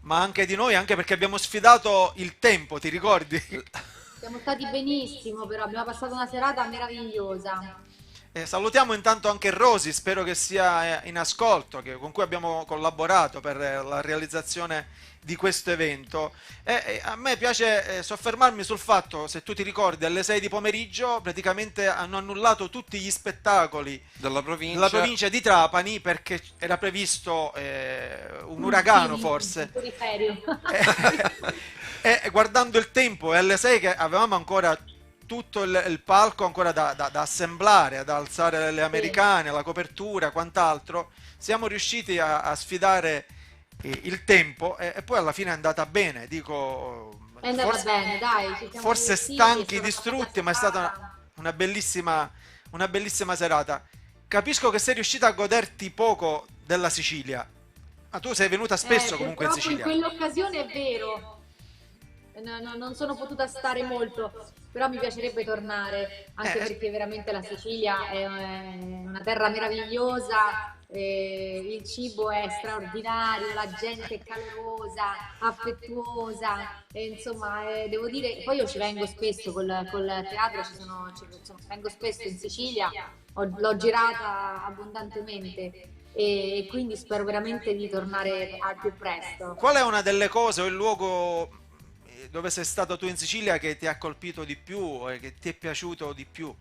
ma anche di noi, anche perché abbiamo sfidato il tempo, ti ricordi? Siamo stati benissimo, però abbiamo passato una serata meravigliosa. Salutiamo intanto anche Rosy, spero che sia in ascolto, con cui abbiamo collaborato per la realizzazione di questo evento. A me piace soffermarmi sul fatto, se tu ti ricordi, alle 6 di pomeriggio praticamente hanno annullato tutti gli spettacoli della provincia di Trapani perché era previsto un uragano forse. E guardando il tempo, e alle 6 che avevamo ancora tutto il palco ancora da assemblare, ad alzare le americane, la copertura, quant'altro, siamo riusciti a sfidare il tempo e poi alla fine è andata bene, dico, è andata bene, dai, ci siamo forse divertiti, stanchi, distrutti, ma è stata una bellissima serata. Capisco che sei riuscita a goderti poco della Sicilia, ma tu sei venuta spesso comunque in Sicilia. In quell'occasione è vero, non sono potuta stare molto, però mi piacerebbe tornare, anche perché veramente la Sicilia è una terra meravigliosa, il cibo è straordinario, la gente è calorosa, affettuosa, e insomma devo dire, poi io ci vengo spesso col teatro, vengo spesso in Sicilia, l'ho girata abbondantemente e quindi spero veramente di tornare al più presto. Qual è una delle cose o il luogo dove sei stato tu in Sicilia che ti ha colpito di più e che ti è piaciuto di più?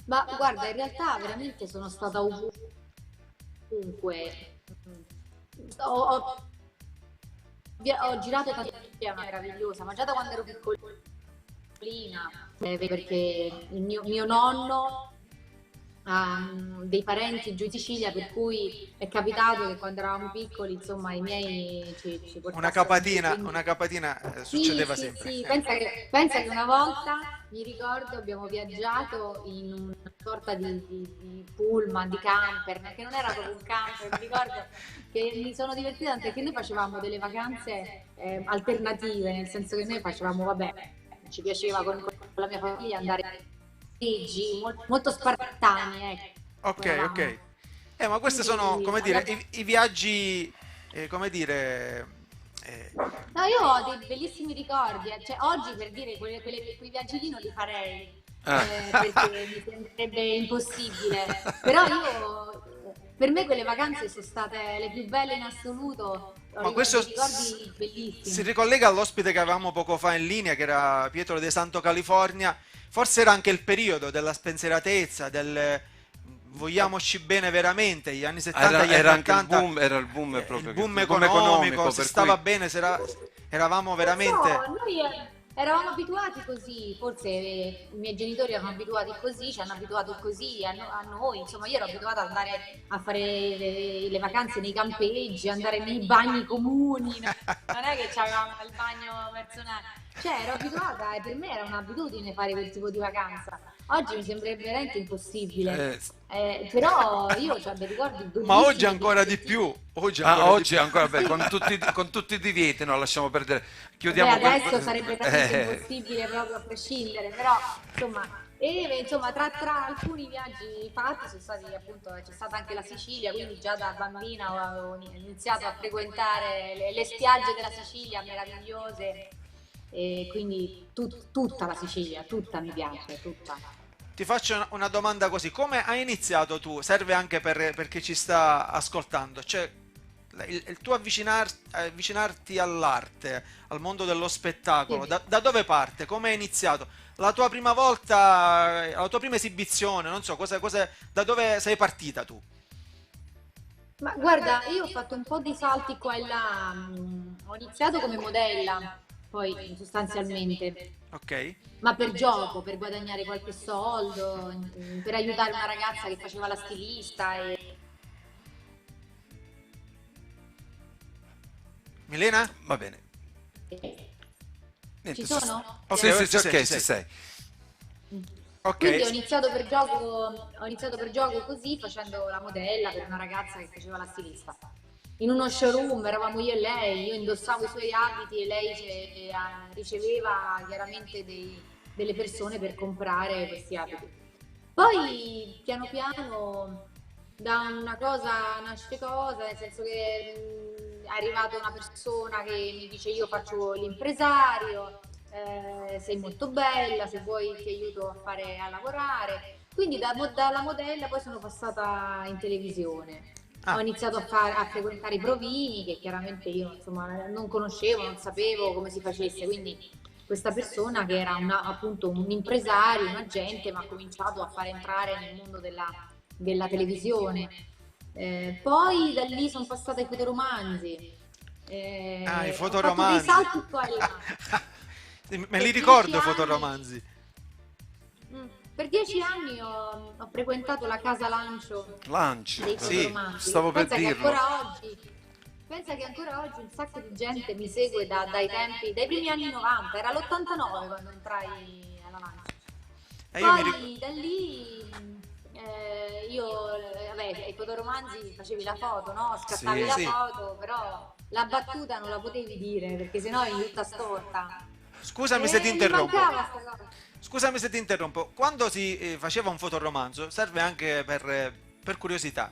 Ma guarda, in realtà veramente sono stata ovunque. Ho girato tante è meravigliosa, ma già da quando ero piccolina, perché il mio nonno ha dei parenti giù in Sicilia, per cui è capitato che quando eravamo piccoli, insomma, i miei ci portassero una capatina succedeva sempre. Sì, pensa che una volta, mi ricordo, abbiamo viaggiato in una sorta di pullman, di camper, che non era proprio un camper, mi ricordo che mi sono divertita tanto perché noi facevamo delle vacanze alternative, nel senso che noi facevamo, vabbè, ci piaceva con la mia famiglia andare molto spartani, ecco. Ok. Ma questi sono, come dire, i viaggi, come dire... No, io ho dei bellissimi ricordi, cioè oggi per dire quei viaggi lì non li farei, perché mi sembrerebbe impossibile, però per me quelle vacanze sono state le più belle in assoluto. Ma questo ricordi bellissimi. Si ricollega all'ospite che avevamo poco fa in linea, che era Pietro De Santo California. Forse era anche il periodo della spensieratezza, del vogliamoci bene veramente, gli anni 70 gli anni 80, era il boom proprio, il boom economico, si stava bene, eravamo veramente... No, noi eravamo abituati così, forse i miei genitori erano abituati così, ci hanno abituato così a noi, insomma io ero abituata ad andare a fare le vacanze nei campeggi, andare nei bagni comuni, non è che c'avevamo il bagno personale, cioè ero abituata e per me era un'abitudine fare quel tipo di vacanza. Oggi mi sembrerebbe veramente impossibile, però io ho dei ricordi bellissimi. Ma oggi ancora di più. Oggi ancora beh, con tutti i divieti, no, lasciamo perdere. Chiudiamo. Adesso sarebbe veramente impossibile proprio a prescindere, però insomma tra alcuni viaggi fatti sono stati, appunto, c'è stata anche la Sicilia, quindi già da bambina ho iniziato a frequentare le spiagge della Sicilia meravigliose, e quindi tutta la Sicilia, tutta mi piace, tutta. Ti faccio una domanda così: come hai iniziato tu? Serve anche per chi ci sta ascoltando, cioè il tuo avvicinarti all'arte, al mondo dello spettacolo, da dove parte? Come hai iniziato? La tua prima volta, la tua prima esibizione, non so, da dove sei partita tu? Ma guarda, io ho fatto un po' di salti qua e là, ho iniziato come modella, poi sostanzialmente, ok, ma per gioco, per guadagnare qualche soldo, per aiutare una ragazza che faceva la stilista Milena? Va bene. Ci sono? Sì, ok, ci sei. Ok. Quindi ho iniziato per gioco così, facendo la modella per una ragazza che faceva la stilista. In uno showroom eravamo io e lei, io indossavo i suoi abiti e lei riceveva chiaramente delle persone per comprare questi abiti. Poi piano piano da una cosa nasce cosa, nel senso che è arrivata una persona che mi dice io faccio l'impresario, sei molto bella, se vuoi ti aiuto a lavorare. Quindi dalla modella poi sono passata in televisione. Ho iniziato a frequentare i provini, che chiaramente io insomma non conoscevo, non sapevo come si facesse, quindi questa persona che era appunto un impresario, un agente, mi ha cominciato a far entrare nel mondo della televisione. Poi da lì sono passata ai fotoromanzi. I fotoromanzi. Ho fatto dei salti qua e là. Me li ricordo i fotoromanzi. Per 10 anni ho frequentato la casa Lancio dei fotoromanzi. Stavo per dirlo. Pensa che ancora oggi un sacco di gente mi segue dai primi anni 90, era l'89 quando entrai alla Lancio. Poi da lì ai fotoromanzi facevi la foto, no? Scattavi la foto, però la battuta non la potevi dire perché sennò eri tutta storta. Scusami se ti interrompo. Quando si faceva un fotoromanzo serve anche per curiosità.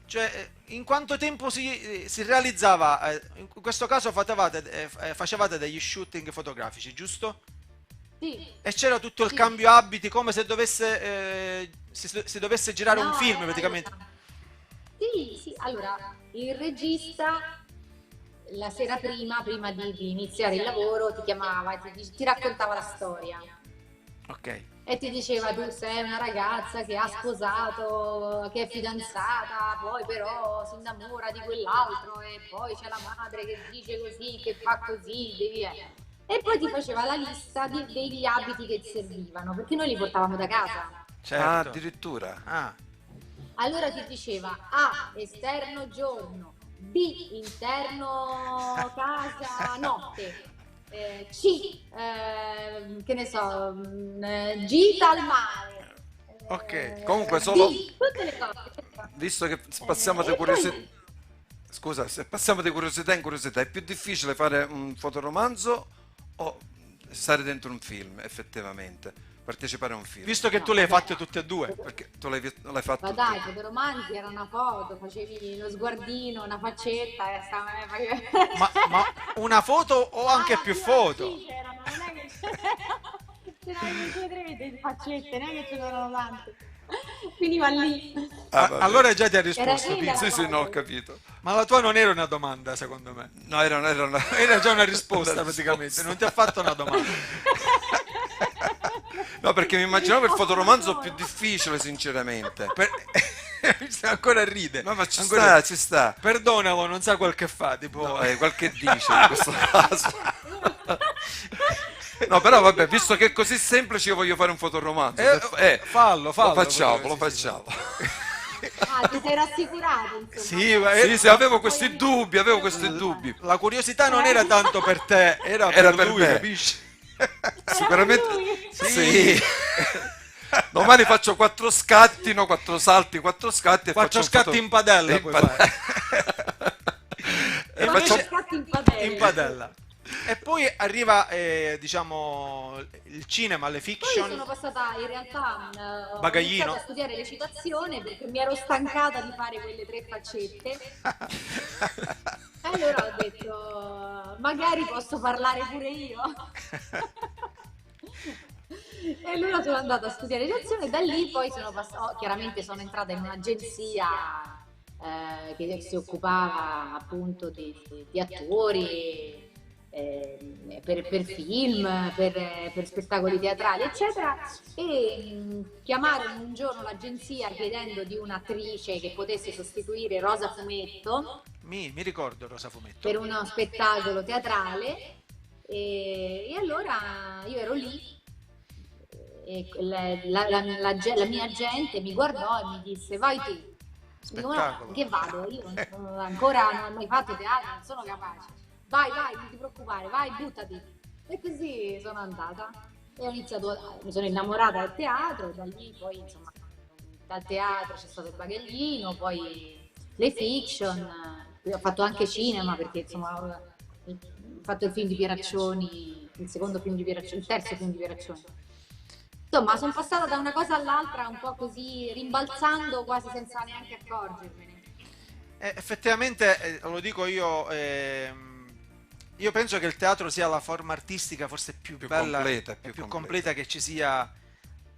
Cioè, in quanto tempo si realizzava? In questo caso facevate degli shooting fotografici, giusto? Sì. E c'era tutto il cambio abiti come se si dovesse girare un film praticamente. Sì. Allora, il regista la sera prima di iniziare il lavoro ti chiamava, ti raccontava la storia. Ok. E ti diceva tu sei una ragazza che ha sposato, che è fidanzata, poi però si innamora di quell'altro e poi c'è la madre che dice così, che fa così, e poi ti faceva la lista degli abiti che ti servivano, perché noi li portavamo da casa. Certo. Addirittura. Allora ti diceva A, esterno giorno, B, interno casa notte, C, che ne so, gita al mare. Ok, comunque solo tutte le cose. Visto che passiamo da curiosità. Scusa, se passiamo di curiosità in curiosità, è più difficile fare un fotoromanzo o stare dentro un film, effettivamente? Partecipare a un film. Visto che tu le hai fatte tutte e due. Perché tu l'hai fatto. Ma dai, i fotoromanzi era una foto, facevi lo sguardino, una faccetta e ma una foto o anche più foto? Sì, c'erano, non è che c'erano 2 o 3 faccette, non è che ce n'erano tante. Finiva lì. Allora già ti ha risposto. Sì, no, ho capito. Ma la tua non era una domanda, secondo me. No, era già una risposta praticamente. Non ti ha fatto una domanda. No, perché mi immaginavo il fotoromanzo più difficile, sinceramente. Ancora ride. No, ma ci sta. Perdonalo, non sa quel che fa, tipo... No, quel che dice in questo caso. No, però vabbè, visto che è così semplice, io voglio fare un fotoromanzo. Fallo. Lo facciamo. Ti sei rassicurato, insomma. Sì, avevo questi dubbi. La curiosità non era tanto per te, era per lui, me. Capisci? Sicuramente sì. Domani faccio 4 scatti, 4 salti, 4 scatti e 4 scatti in padella puoi fare. E in padella. E poi arriva diciamo il cinema, le fiction. Poi sono passata in realtà ho Bagaglino. iniziato a studiare recitazione perché mi ero stancata di fare quelle 3 faccette. Allora ho detto magari posso parlare pure io. E allora sono andata a studiare recitazione e da lì poi chiaramente sono entrata in un'agenzia che si occupava appunto di attori per film, per spettacoli teatrali eccetera, e chiamarono un giorno l'agenzia chiedendo di un'attrice che potesse sostituire Rosa Fumetto. Mi ricordo Rosa Fumetto per uno spettacolo teatrale e allora io ero lì e la mia agente mi guardò e mi disse vai tu. Dico, no, che vado? Io ancora non ho mai fatto teatro, non sono capace. vai, non ti preoccupare, vai, buttati. E così sono andata e mi sono innamorata del teatro, e da lì poi insomma dal teatro c'è stato il bagaglino, poi le fiction, poi ho fatto anche cinema perché insomma ho fatto il film di Pieraccioni, il secondo film di Pieraccioni, il terzo film di Pieraccioni. Insomma, sono passata da una cosa all'altra un po' così, rimbalzando quasi senza neanche accorgermene. Effettivamente, lo dico io penso che il teatro sia la forma artistica forse più bella completa, e più completa che ci sia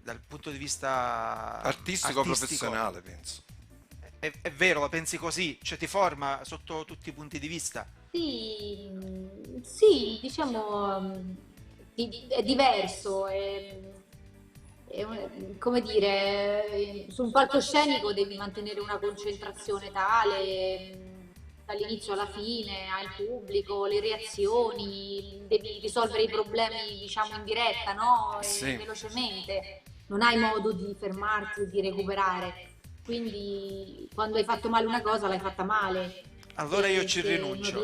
dal punto di vista artistico. Professionale, penso. È vero, la pensi così? Cioè ti forma sotto tutti i punti di vista? Sì, diciamo, è diverso, come dire, su un palcoscenico devi mantenere una concentrazione tale dall'inizio alla fine, al pubblico, le reazioni, devi risolvere i problemi, diciamo, in diretta, no? Sì. Velocemente, non hai modo di fermarti e di recuperare, quindi quando hai fatto male una cosa l'hai fatta male. Allora io ci rinuncio.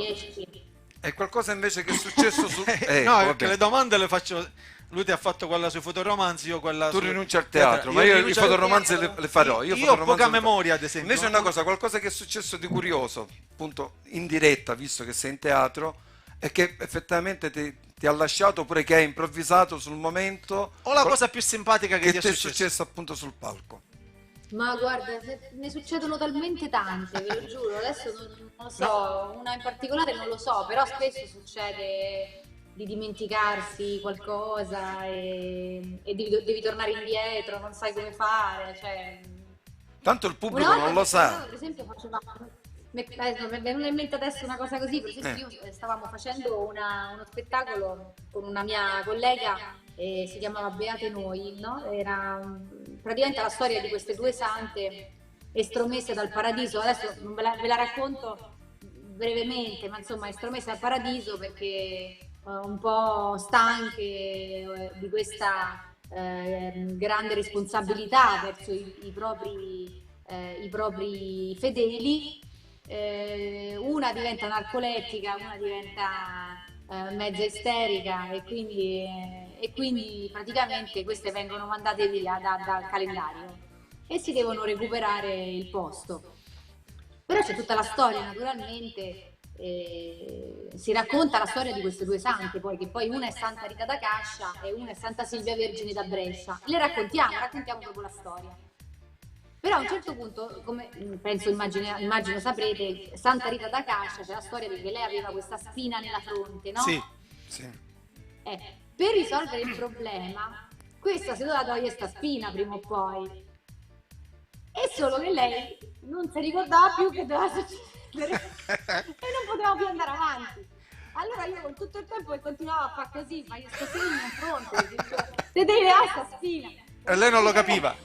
È qualcosa invece che è successo su... no, perché le domande le faccio... Lui ti ha fatto quella sui fotoromanzi, io quella tu rinunci al teatro, ma io i fotoromanzi le farò. Io ho poca memoria, ad esempio. Invece è una cosa, qualcosa che è successo di curioso, appunto in diretta, visto che sei in teatro, e che effettivamente ti ha lasciato, oppure che hai improvvisato sul momento. O la cosa più simpatica che ti è successa appunto sul palco. Ma guarda, ne succedono talmente tante, ve lo giuro, adesso non lo so, una in particolare non lo so, però spesso succede di dimenticarsi qualcosa e devi tornare indietro, non sai come fare, cioè... Tanto il pubblico non lo sa. Per esempio mi è venuta in mente adesso una cosa così, per esempio stavamo facendo uno spettacolo con una mia collega, si chiamava Beate Noi, no? Era praticamente la storia di queste due sante estromesse dal paradiso. Adesso non ve la racconto brevemente, ma insomma estromesse dal paradiso perché un po' stanche di questa grande responsabilità verso i propri fedeli. Una diventa narcolettica, una diventa mezza isterica e quindi praticamente queste vengono mandate via dal calendario e si devono recuperare il posto. Però c'è tutta la storia, naturalmente. Si racconta la storia di queste due sante, che poi una è Santa Rita da Cascia e una è Santa Silvia Vergine da Brescia. Le raccontiamo proprio la storia. Però a un certo punto, come penso immagino saprete, Santa Rita da Cascia c'è la storia perché lei aveva questa spina nella fronte, no? Sì. Per risolvere il problema, questa si doveva togliere sta spina prima o poi. È solo che lei non si ricordava più che doveva succedere. E non potevamo più andare avanti. Allora io con tutto il tempo che continuavo a fare così, ma io sto segno in fronte, te devi dare sta spina. E lei non lo capiva.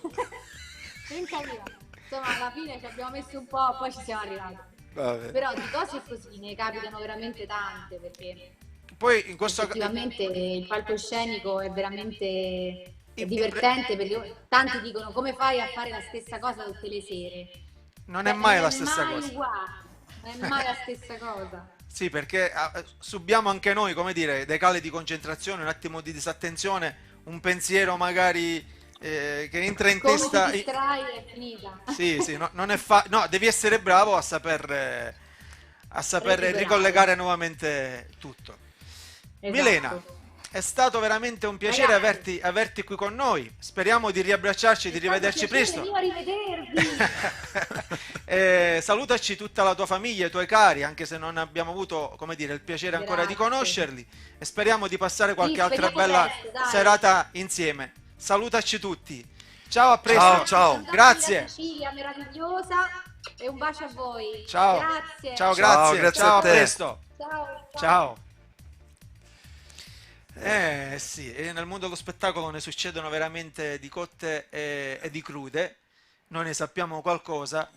Non capiva. Insomma, alla fine ci abbiamo messo un po', poi ci siamo arrivati. Vabbè. Però di cose così ne capitano veramente tante, perché poi in questo effettivamente il palcoscenico è veramente divertente, perché tanti dicono come fai a fare la stessa cosa tutte le sere. Non è mai la stessa cosa. Uguale. Non è mai la stessa cosa. Sì, perché subiamo anche noi, come dire, dei cali di concentrazione, un attimo di disattenzione, un pensiero magari che entra in testa. Come ti distrai è finita. Sì, no, non è no, devi essere bravo a saper ricollegare nuovamente tutto. Esatto. Milena, è stato veramente un piacere averti qui con noi. Speriamo di riabbracciarci, di rivederci presto. Io a rivedervi. Salutaci tutta la tua famiglia, i tuoi cari, anche se non abbiamo avuto, come dire, il piacere ancora di conoscerli, e speriamo di passare qualche altra bella serata insieme. Salutaci tutti. Ciao, a presto. Ciao. Grazie. Sicilia meravigliosa e un bacio a voi. Ciao. Grazie. Ciao, grazie. Ciao, a presto. Ciao. Sì, e nel mondo dello spettacolo ne succedono veramente di cotte e di crude. Noi ne sappiamo qualcosa.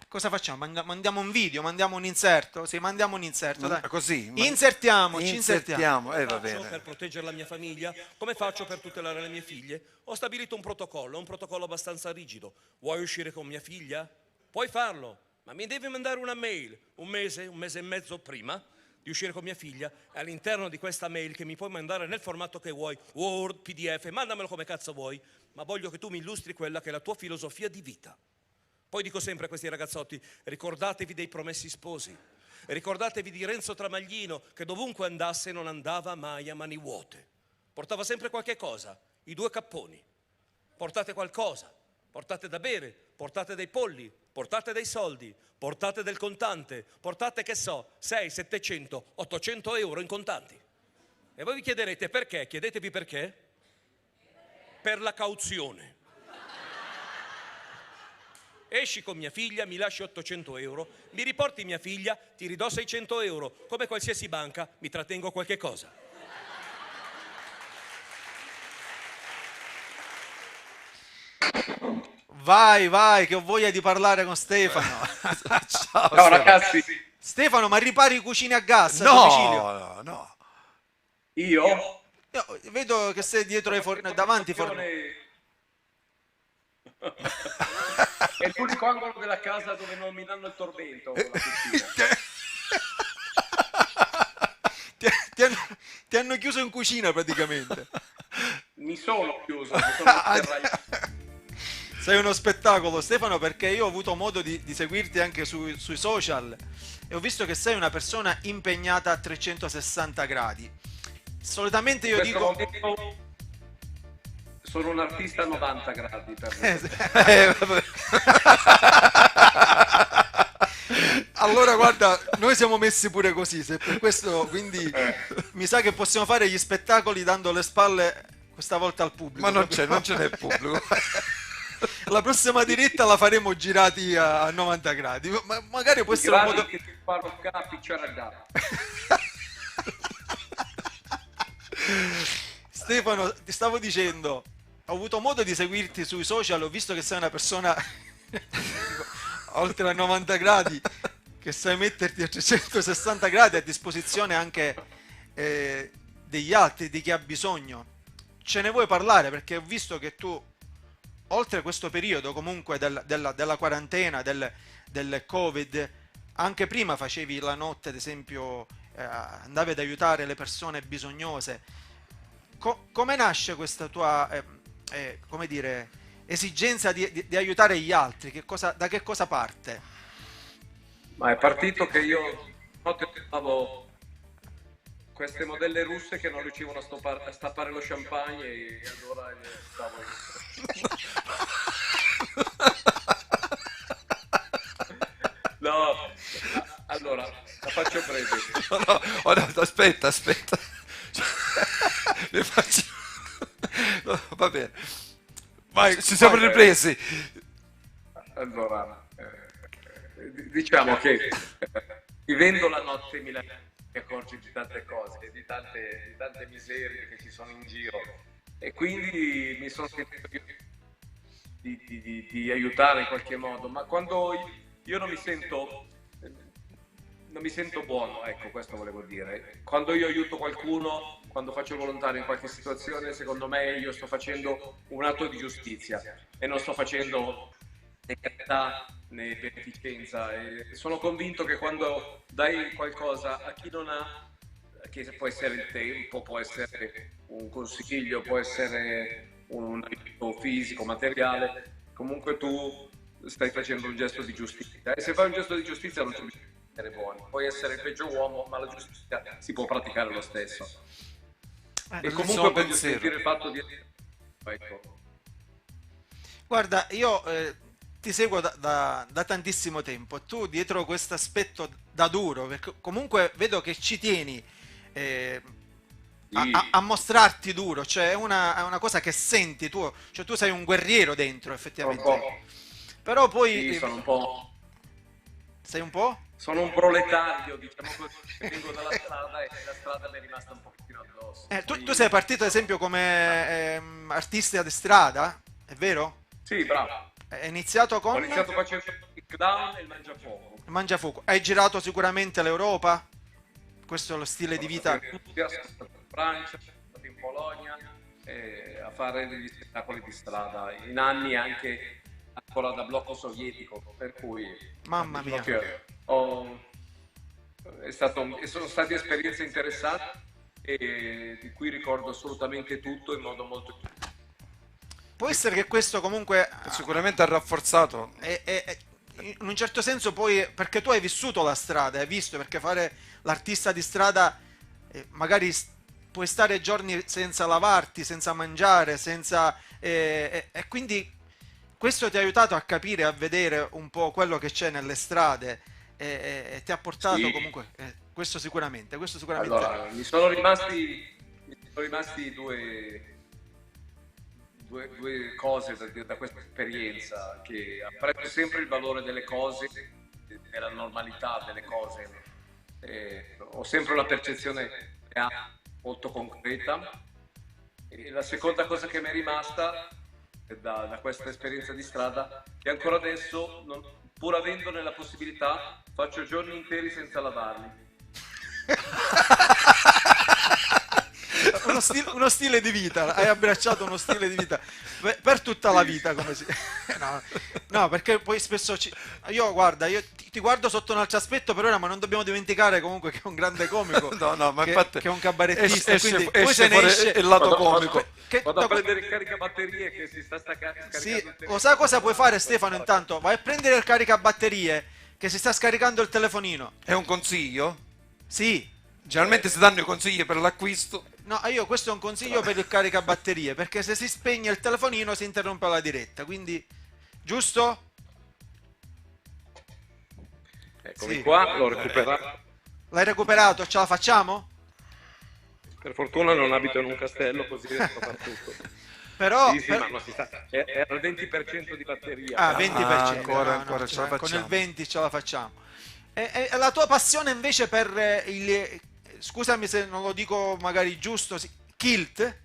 Cosa facciamo? Mandiamo un video, mandiamo un inserto? Sì, mandiamo un inserto, dai. Così. Insertiamo. Va bene. Per proteggere la mia famiglia, come faccio per tutelare le mie figlie? Ho stabilito un protocollo abbastanza rigido. Vuoi uscire con mia figlia? Puoi farlo, Ma mi devi mandare una mail un mese e mezzo prima di uscire con mia figlia, e all'interno di questa mail, che mi puoi mandare nel formato che vuoi, Word, PDF, mandamelo come cazzo vuoi, ma voglio che tu mi illustri quella che è la tua filosofia di vita. Poi dico sempre a questi ragazzotti: ricordatevi dei Promessi Sposi, ricordatevi di Renzo Tramaglino, che dovunque andasse non andava mai a mani vuote, portava sempre qualche cosa, i 2 capponi. Portate qualcosa, portate da bere, portate dei polli, portate dei soldi, portate del contante, portate, che so, 6, 700, 800 euro in contanti. E voi vi chiederete perché? Chiedetevi perché? Per la cauzione. Esci con mia figlia, mi lasci 800 euro, mi riporti mia figlia, ti ridò 600 euro, come qualsiasi banca mi trattengo qualche cosa. Vai, che ho voglia di parlare con Stefano. Ciao ragazzi. Stefano, ma ripari i cucini a gas a domicilio? No. Io vedo che sei dietro ai forni, davanti ai forni. È l'unico angolo della casa dove non mi danno il tormento. Ti hanno chiuso in cucina praticamente. Mi sono chiuso. Sei uno spettacolo, Stefano, perché io ho avuto modo di seguirti anche sui social e ho visto che sei una persona impegnata a 360 gradi. Solitamente io dico... Sono un artista a 90 gradi per me. Allora guarda, noi siamo messi pure così, se per questo, quindi mi sa che possiamo fare gli spettacoli dando le spalle questa volta al pubblico. Ma non ce n'è pubblico. La prossima diretta la faremo girati a 90 gradi. Magari può essere un modo... che ti parlo picciare. Stefano, ti stavo dicendo, ho avuto modo di seguirti sui social, ho visto che sei una persona oltre a 90 gradi, che sai metterti a 360 gradi a disposizione anche degli altri, di chi ha bisogno. Ce ne vuoi parlare? Perché ho visto che tu, oltre questo periodo comunque della quarantena, del Covid, anche prima facevi la notte, ad esempio, andavi ad aiutare le persone bisognose. Come nasce questa tua, come dire, esigenza di aiutare gli altri? Da che cosa parte? Ma è partito che io notavo queste modelle russe che non riuscivano a stappare lo champagne e allora stavo... No, allora, la faccio breve. No, aspetta. Ne faccio... No, va bene. Vai, ci siamo ripresi. Allora, diciamo che vivendo la notte mi accorgi di tante cose, di tante miserie che ci sono in giro, e quindi mi sono sentito di aiutare in qualche modo, ma quando io non mi sento buono, ecco, questo volevo dire. Quando io aiuto qualcuno, quando faccio il volontario in qualche situazione, secondo me io sto facendo un atto di giustizia e non sto facendo né carità né beneficenza, e sono convinto che quando dai qualcosa a chi non ha, che può essere il tempo, può essere un consiglio, può essere un aiuto fisico, materiale, comunque tu stai facendo un gesto di giustizia, e se fai un gesto di giustizia non c'è bisogno di essere buoni, puoi essere il peggio uomo, ma la giustizia si può praticare lo stesso. E comunque voglio sentire il fatto di... Ecco. Guarda, io ti seguo da tantissimo tempo, tu dietro questo aspetto da duro, perché comunque vedo che ci tieni a mostrarti duro, cioè è una cosa che senti tu, cioè tu sei un guerriero dentro effettivamente. Però poi... Sì, sono un po'... Sei un po'? Sono un proletario, diciamo così, vengo dalla strada e la strada mi è rimasta un pochettino addosso. Tu sei partito ad esempio come artista di strada, è vero? Sì, bravo. Hai iniziato con... Ho iniziato facendo il clown e il mangiafuoco. Il mangiafuoco. Hai girato sicuramente l'Europa? Questo è lo stile di vita? Sono stato in Francia, sono stato in Polonia a fare degli spettacoli di strada, in anni anche ancora da blocco sovietico, per cui mamma mia, sono state esperienze interessanti e di cui ricordo assolutamente tutto in modo molto... Può essere che questo comunque sicuramente ha rafforzato in un certo senso, poi, perché tu hai vissuto la strada, hai visto, perché fare l'artista di strada magari puoi stare giorni senza lavarti, senza mangiare, senza e quindi questo ti ha aiutato a capire, a vedere un po' quello che c'è nelle strade e ti ha portato comunque questo sicuramente. Allora, mi sono rimasti due cose da questa esperienza, che apprezzo sempre il valore delle cose, della normalità delle cose, ho sempre una percezione molto concreta, e la seconda cosa che mi è rimasta da questa esperienza di strada, che ancora adesso, pur avendone la possibilità, faccio giorni interi senza lavarli. Uno stile di vita, hai abbracciato uno stile di vita per tutta la vita, come si... no, perché poi spesso io ti guardo sotto un altro aspetto per ora, ma non dobbiamo dimenticare comunque che è un grande comico, ma infatti che è un cabarettista, quindi poi se ne esce il lato comico. Vado a prendere il caricabatterie che si sta scaricando. Sì, sa cosa puoi fare, Stefano? Intanto vai a prendere il caricabatterie che si sta scaricando il telefonino. È un consiglio? Sì. Generalmente si danno i consigli per l'acquisto. No, questo è un consiglio per il caricabatterie, perché se si spegne il telefonino si interrompe la diretta, quindi giusto? Eccomi qua, l'ho recuperato. L'hai recuperato, ce la facciamo? Per fortuna non abito in un castello, così riesco a fare tutto. Però, ma non si sta. Era il 20% di batteria. 20%. Ancora ce la facciamo. Con il 20 ce la facciamo. E la tua passione invece per scusami se non lo dico magari giusto, kilt?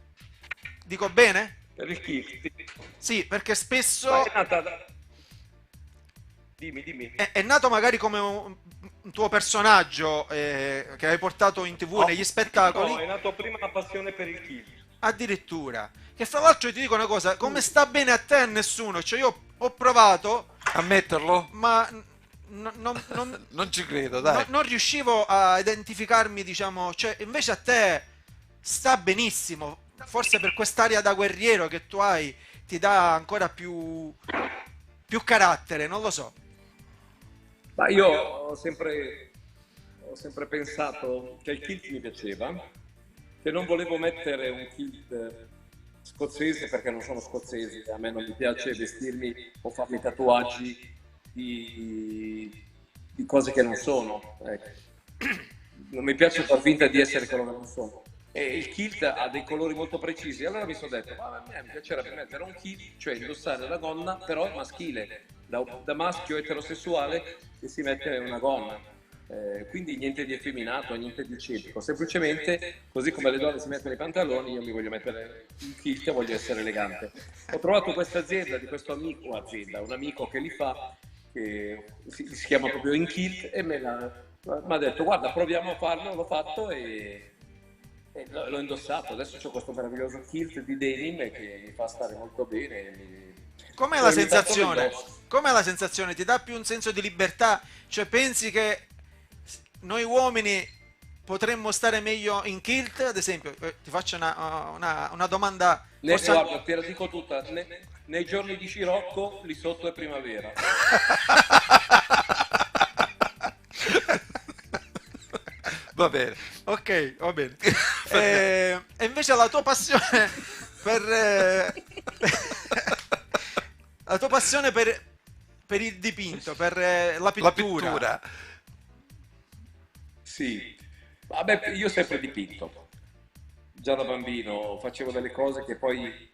Dico bene? Per il kilt? Sì, perché spesso... Dimmi. È nato magari come un tuo personaggio che hai portato in TV negli spettacoli. No, è nato prima la passione per il kilt. Addirittura. Che fra l'altro ti dico una cosa, come sta bene a te a nessuno, cioè io ho provato a metterlo, ma... non ci credo, dai. Non riuscivo a identificarmi, diciamo, cioè invece a te sta benissimo, forse per quest'aria da guerriero che tu hai ti dà ancora più carattere, non lo so. Ma io ho sempre pensato che il kilt mi piaceva, che non volevo mettere un kilt scozzese perché non sono scozzese, a me non mi piace vestirmi o farmi tatuaggi di cose che non sono, non mi piace far finta di essere quello che non sono, e il kilt ha dei colori molto precisi, allora mi sono detto a me mi piacerebbe mettere un kilt, cioè indossare la gonna però maschile, da maschio eterosessuale che si mette una gonna, quindi niente di effeminato, niente di eccentrico, semplicemente così come le donne si mettono i pantaloni io mi voglio mettere un kilt e voglio essere elegante. Ho trovato questa azienda di questo amico, un amico che li fa, che si chiama proprio In Kilt, e mi ha detto guarda proviamo a farlo, l'ho fatto e l'ho indossato, adesso ho questo meraviglioso kilt di denim che mi fa stare molto bene. Com'è la sensazione? Com'è la sensazione? Ti dà più un senso di libertà? Cioè pensi che noi uomini potremmo stare meglio in kilt, ad esempio? Ti faccio una domanda. Guarda, te la dico tutta, nei giorni di scirocco lì sotto è primavera. Va bene. Ok, va bene. E invece la tua passione la tua passione per il dipinto, per la pittura. Sì, vabbè, io ho sempre dipinto. Già da bambino facevo delle cose che poi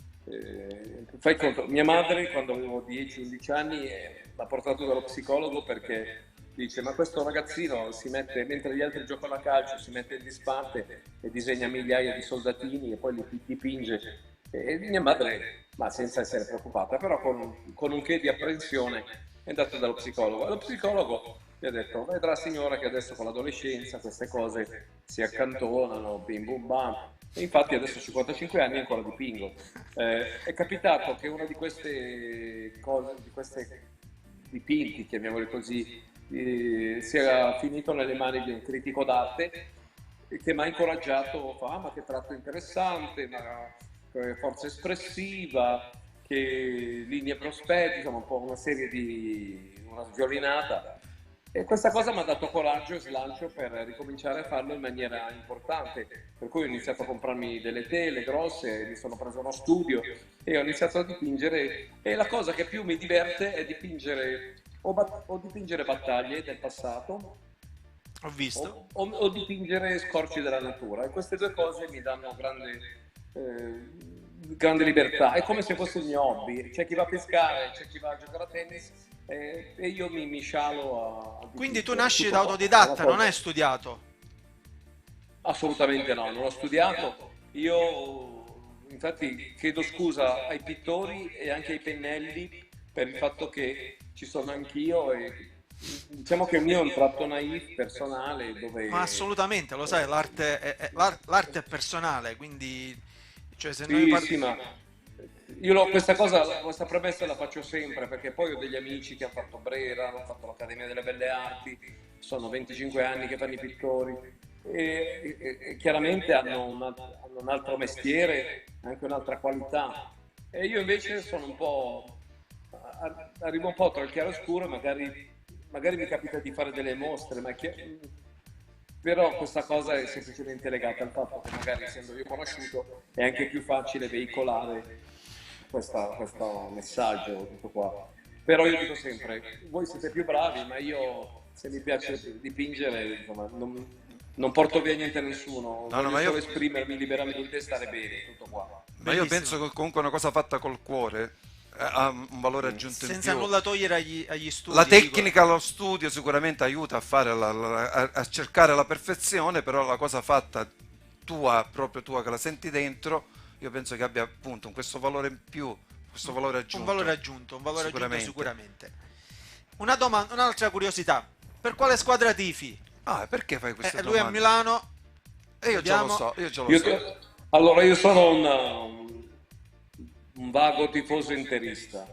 fai conto, mia madre quando avevo 10-11 anni l'ha portato dallo psicologo perché dice ma questo ragazzino si mette, mentre gli altri giocano a calcio, si mette in disparte e disegna migliaia di soldatini e poi li dipinge. E mia madre, ma senza essere preoccupata, però con un che di apprensione è andata dallo psicologo. Lo psicologo mi ha detto, vedrà signora che adesso con l'adolescenza queste cose si accantonano, bim bum bam. E infatti adesso ho 55 anni e ancora dipingo. È capitato che una di queste cose, di questi dipinti, chiamiamoli così, sia finito nelle mani di un critico d'arte che mi ha incoraggiato, ma che tratto interessante, ma forza espressiva, che linee prospetti, insomma un po' una serie di una sviolinata. E questa cosa mi ha dato coraggio e slancio per ricominciare a farlo in maniera importante, per cui ho iniziato a comprarmi delle tele grosse, mi sono preso uno studio e ho iniziato a dipingere, e la cosa che più mi diverte è dipingere o dipingere battaglie del passato, ho visto, o dipingere scorci della natura, e queste due cose mi danno grande libertà. È come se fosse il mio hobby. C'è chi va a pescare, c'è chi va a giocare a tennis, e io mi scialo a quindi tu nasci da autodidatta, non hai studiato? Assolutamente no, non ho studiato. Io infatti chiedo scusa ai pittori e anche ai pennelli per il fatto che ci sono anch'io, e diciamo che il mio è un tratto naif personale dove... Ma assolutamente, lo sai, l'arte è personale, quindi cioè, se sì, noi sì, ma io questa premessa la faccio sempre, perché poi ho degli amici che hanno fatto Brera, hanno fatto l'Accademia delle Belle Arti, sono 25 anni che fanno i pittori, e chiaramente hanno un altro mestiere, anche un'altra qualità, e io invece sono un po', arrivo un po' tra il chiaro e il scuro, magari mi capita di fare delle mostre, però questa cosa è semplicemente legata al fatto che magari, essendo io conosciuto, è anche più facile veicolare questo messaggio, tutto qua. Però io dico sempre, voi siete più bravi, ma io, se mi piace dipingere, insomma, non porto via niente a nessuno, voglio solo esprimermi liberamente e stare bene, tutto qua. Ma io penso che comunque una cosa fatta col cuore ha un valore aggiunto in più. Senza nulla togliere agli studi. La tecnica, lo studio sicuramente aiuta a fare a cercare la perfezione, però la cosa fatta proprio tua, che la senti dentro, io penso che abbia appunto questo valore in più, questo valore aggiunto. Un valore aggiunto sicuramente. Un'altra curiosità, per quale squadra tifi? Perché fai queste domande? Lui a Milano. E io già lo so. Allora, io sono un vago tifoso interista,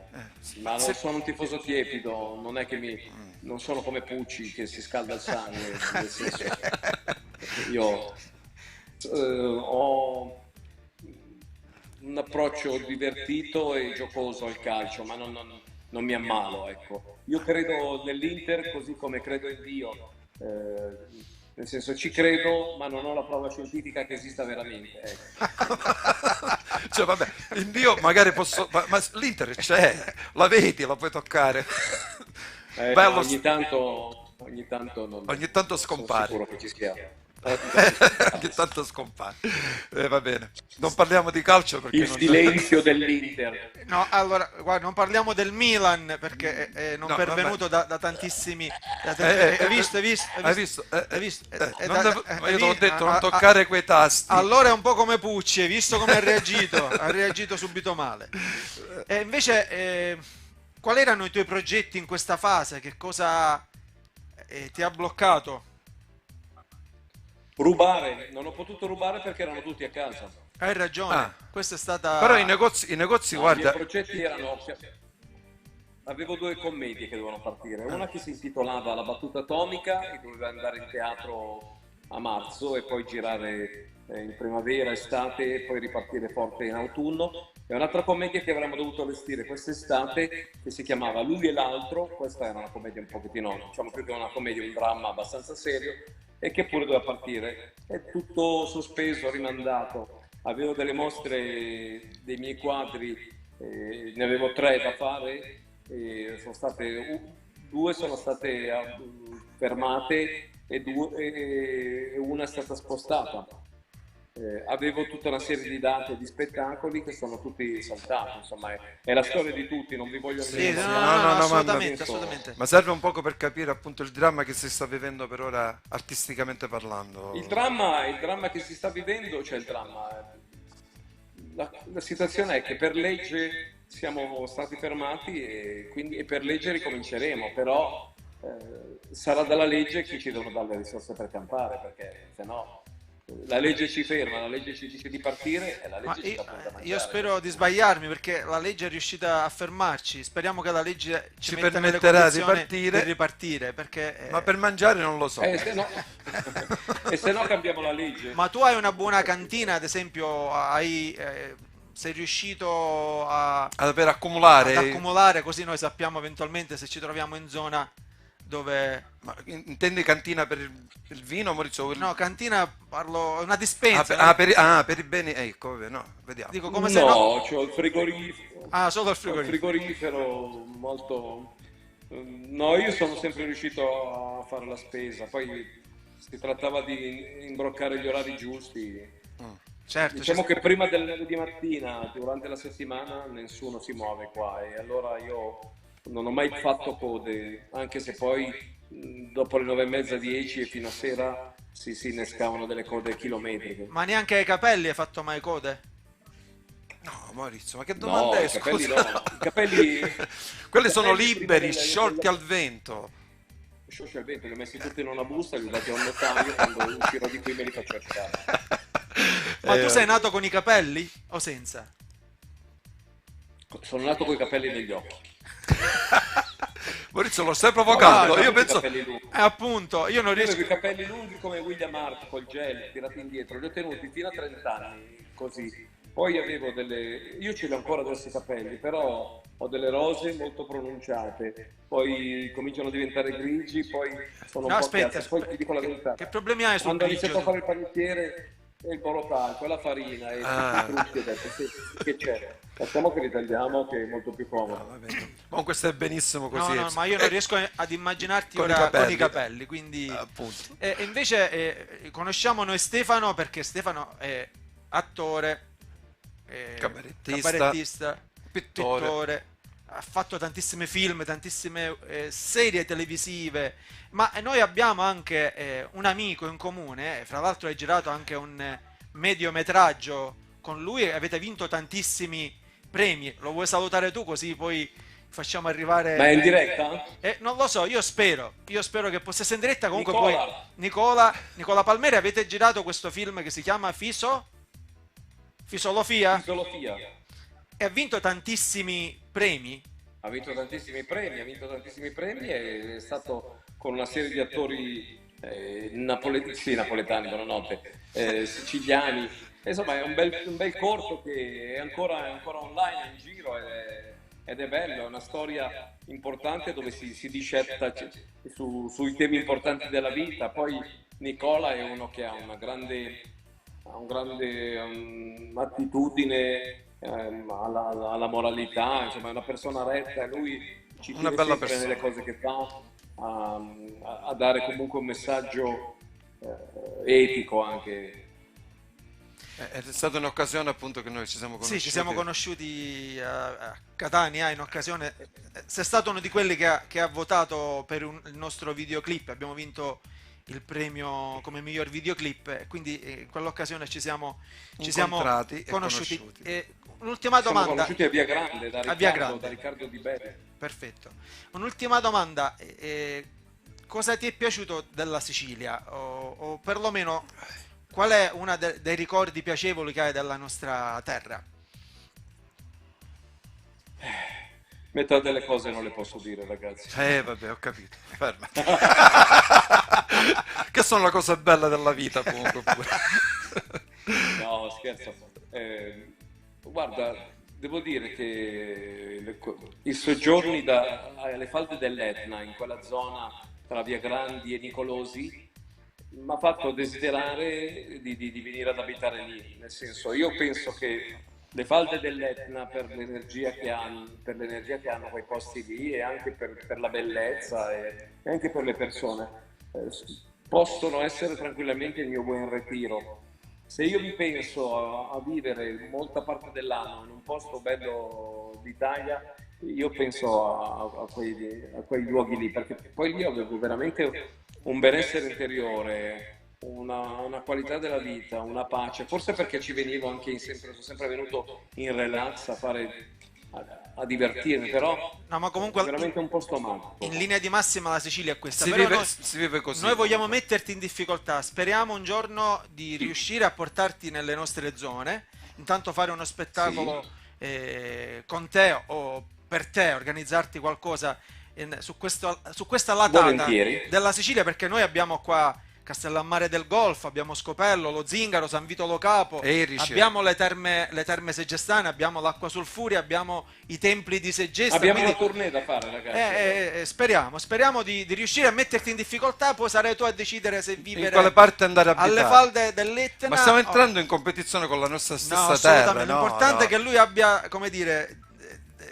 ma non sono un tifoso tiepido, non è che non sono come Pucci che si scalda il sangue, nel senso, io ho un approccio divertito e giocoso al calcio, ma non mi ammalo, ecco. Io credo nell'Inter così come credo in Dio, nel senso, ci credo, ma non ho la prova scientifica che esista veramente, ecco. Cioè, vabbè, in Dio magari posso, ma l'Inter c'è, la vedi, la puoi toccare. Bello. Ogni tanto scompare. Sono sicuro che ci sia. Ogni tanto scompare. Va bene, non parliamo di calcio perché il silenzio dell'Inter. No, allora, guarda, non parliamo del Milan perché è non pervenuto da tantissimi. Hai visto? Ma io ti ho detto non toccare quei tasti. Allora è un po' come Pucci, hai visto come ha reagito? Ha reagito subito male. E invece, quali erano i tuoi progetti in questa fase? Che cosa ti ha bloccato? Rubare, non ho potuto rubare perché erano tutti a casa. Hai ragione, questa è stata... Però i negozi guarda... I progetti erano... Avevo due commedie che dovevano partire, una che si intitolava La battuta atomica, e doveva andare in teatro a marzo e poi girare in primavera, estate, e poi ripartire forte in autunno, e un'altra commedia che avremmo dovuto allestire quest'estate che si chiamava Lui e l'altro. Questa era una commedia un pochettino, diciamo più che una commedia, un dramma abbastanza serio, e che pure doveva partire. È tutto sospeso, rimandato. Avevo delle mostre dei miei quadri, ne avevo 3 da fare, e due sono state fermate e una è stata spostata. Avevo tutta una serie di date di spettacoli che sono tutti saltati, insomma è la storia di tutti, non vi voglio assolutamente. Ma serve un poco per capire appunto il dramma che si sta vivendo per ora, artisticamente parlando. Il dramma che si sta vivendo, cioè il dramma, la situazione è che per legge siamo stati fermati e per legge ricominceremo, però sarà dalla legge che ci devono dare le risorse per campare, perché se no la legge ci ferma, la legge ci dice di partire e la legge ci dà da mangiare. Io spero di sbagliarmi, perché la legge è riuscita a fermarci. Speriamo che la legge ci metta nelle permetterà condizioni di di ripartire, perché Ma per mangiare non lo so. E se no cambiamo la legge. Ma tu hai una buona cantina, ad esempio, sei riuscito Per accumulare. ad accumulare, così noi sappiamo eventualmente se ci troviamo in zona dove... Ma intendi cantina per il vino, Maurizio? No, cantina, parlo, una dispensa. Per i beni, ecco, no, vediamo. Dico, come se no... No, c'ho il frigorifero. Ah, solo il C'ho il frigorifero molto... No, io sono sempre riuscito a fare la spesa, poi si trattava di imbroccare gli orari giusti. Certo, diciamo che prima del lunedì mattina, durante la settimana, nessuno si muove qua, e allora io non ho mai fatto code, anche se poi dopo le 9:30, 10 e fino a sera si innescavano delle code chilometriche. Ma neanche ai capelli hai fatto mai code? No, Maurizio, ma che domanda è? I capelli no. I capelli... Quelli sono liberi, sciolti al vento. Sciolti al vento, li ho messi tutti in una busta, li ho dati a un notaio, quando uscirò di qui me li faccio cercare. Ma tu sei nato con i capelli o senza? Sono nato con i capelli negli occhi. Maurizio, lo stai provocando? No, io penso... appunto, io non riesco... Avevo i capelli lunghi come William Hart, col gel, tirati indietro, li ho tenuti fino a 30 anni, così. Poi avevo io ce li ho ancora adesso i capelli, però ho delle rose molto pronunciate, poi cominciano a diventare grigi, poi sono un po' aspetta, poi ti dico la verità. Che problemi hai sul Quando ho grigio? iniziato a fare il panettiere e il borotalco e la farina e i frutti, ho detto che c'è? Facciamo che li tagliamo, che è molto più comodo. Comunque stai benissimo così. No, ma io non riesco ad immaginarti con ora i capelli. con i capelli, quindi... Appunto. E invece conosciamo noi Stefano, perché Stefano è attore, cabarettista, pittore, ha fatto tantissimi film, tantissime serie televisive, ma noi abbiamo anche un amico in comune, fra l'altro hai girato anche un mediometraggio con lui e avete vinto tantissimi premi. Lo vuoi salutare tu, così poi facciamo arrivare... Ma è in diretta? Non lo so, io spero che possa essere in diretta. Comunque Nicola. poi Nicola Palmeri, avete girato questo film che si chiama Fisolofia? E ha vinto tantissimi premi. Ha vinto tantissimi premi e è stato con una serie di attori napoletani, buonanotte, siciliani. Insomma, è un bel corto che è ancora online, è in giro ed è bello, è una storia importante dove si discetta sui temi importanti della vita. Poi Nicola è uno che ha una grande attitudine alla moralità, insomma è una persona retta, e lui ci tiene sempre nelle cose che fa a dare comunque un messaggio etico anche. È stata un'occasione appunto che noi ci siamo conosciuti. Sì, ci siamo conosciuti a Catania in occasione. Sei stato uno di quelli che ha votato per il nostro videoclip. Abbiamo vinto il premio come miglior videoclip, e quindi in quell'occasione ci siamo conosciuti. Un'ultima domanda. Siamo conosciuti a Via Grande, da Riccardo Di Bene. Perfetto. Un'ultima domanda. Cosa ti è piaciuto della Sicilia? O perlomeno... qual è uno dei ricordi piacevoli che hai della nostra terra? Metà delle cose non le posso dire, ragazzi. Vabbè, ho capito. Ferma. Che sono la cosa bella della vita, comunque. No, scherzo. Guarda, devo dire che i soggiorni alle falde dell'Etna, in quella zona tra Via Grandi e Nicolosi, mi ha fatto desiderare di venire ad abitare lì. Nel senso, io penso che le falde dell'Etna, per l'energia che hanno quei posti lì, e anche per la bellezza e anche per le persone, possono essere tranquillamente il mio buon retiro. Se io mi penso a vivere molta parte dell'anno in un posto bello d'Italia, io penso a quei luoghi lì, perché poi lì avevo veramente un benessere interiore, una qualità della vita, una pace, forse perché ci venivo anche sono sempre venuto in relax a fare a divertirmi, però no, ma comunque è veramente un posto magico. In linea di massima la Sicilia è questa, Si però vive così. noi vogliamo metterti in difficoltà, speriamo un giorno di riuscire a portarti nelle nostre zone, intanto fare uno spettacolo con te o per te, organizzarti qualcosa su questa latata Volentieri. della Sicilia, perché noi abbiamo qua Castellammare del Golfo, abbiamo Scopello, lo Zingaro, San Vito Lo Capo, Erice. abbiamo le terme segestane, abbiamo l'Acqua Sulfuria, abbiamo i templi di Segesta. Abbiamo quindi, una tournée da fare, ragazzi. speriamo di riuscire a metterti in difficoltà, poi sarai tu a decidere se vivere in quale parte andare a abitare. alle falde dell'Etna. Ma stiamo entrando in competizione con la nostra stessa no, terra. assolutamente. L'importante è che lui abbia, come dire,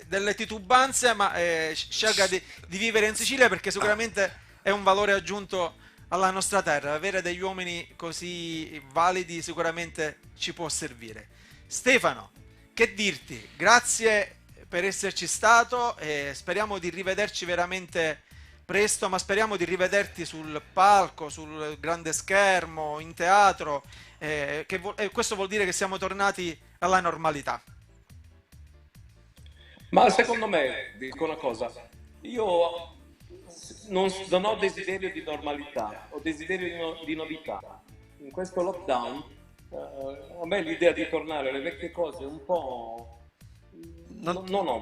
delle titubanze, ma scelga di vivere in Sicilia, perché sicuramente è un valore aggiunto alla nostra terra. Avere degli uomini così validi sicuramente ci può servire. Stefano, che dirti? Grazie per esserci stato e speriamo di rivederci veramente presto, ma speriamo di rivederti sul palco, sul grande schermo, in teatro, questo vuol dire che siamo tornati alla normalità. Ma secondo me, dico una cosa, io non ho desiderio di normalità, ho desiderio di novità. In questo lockdown, a me l'idea di tornare alle vecchie cose un po'... Non ho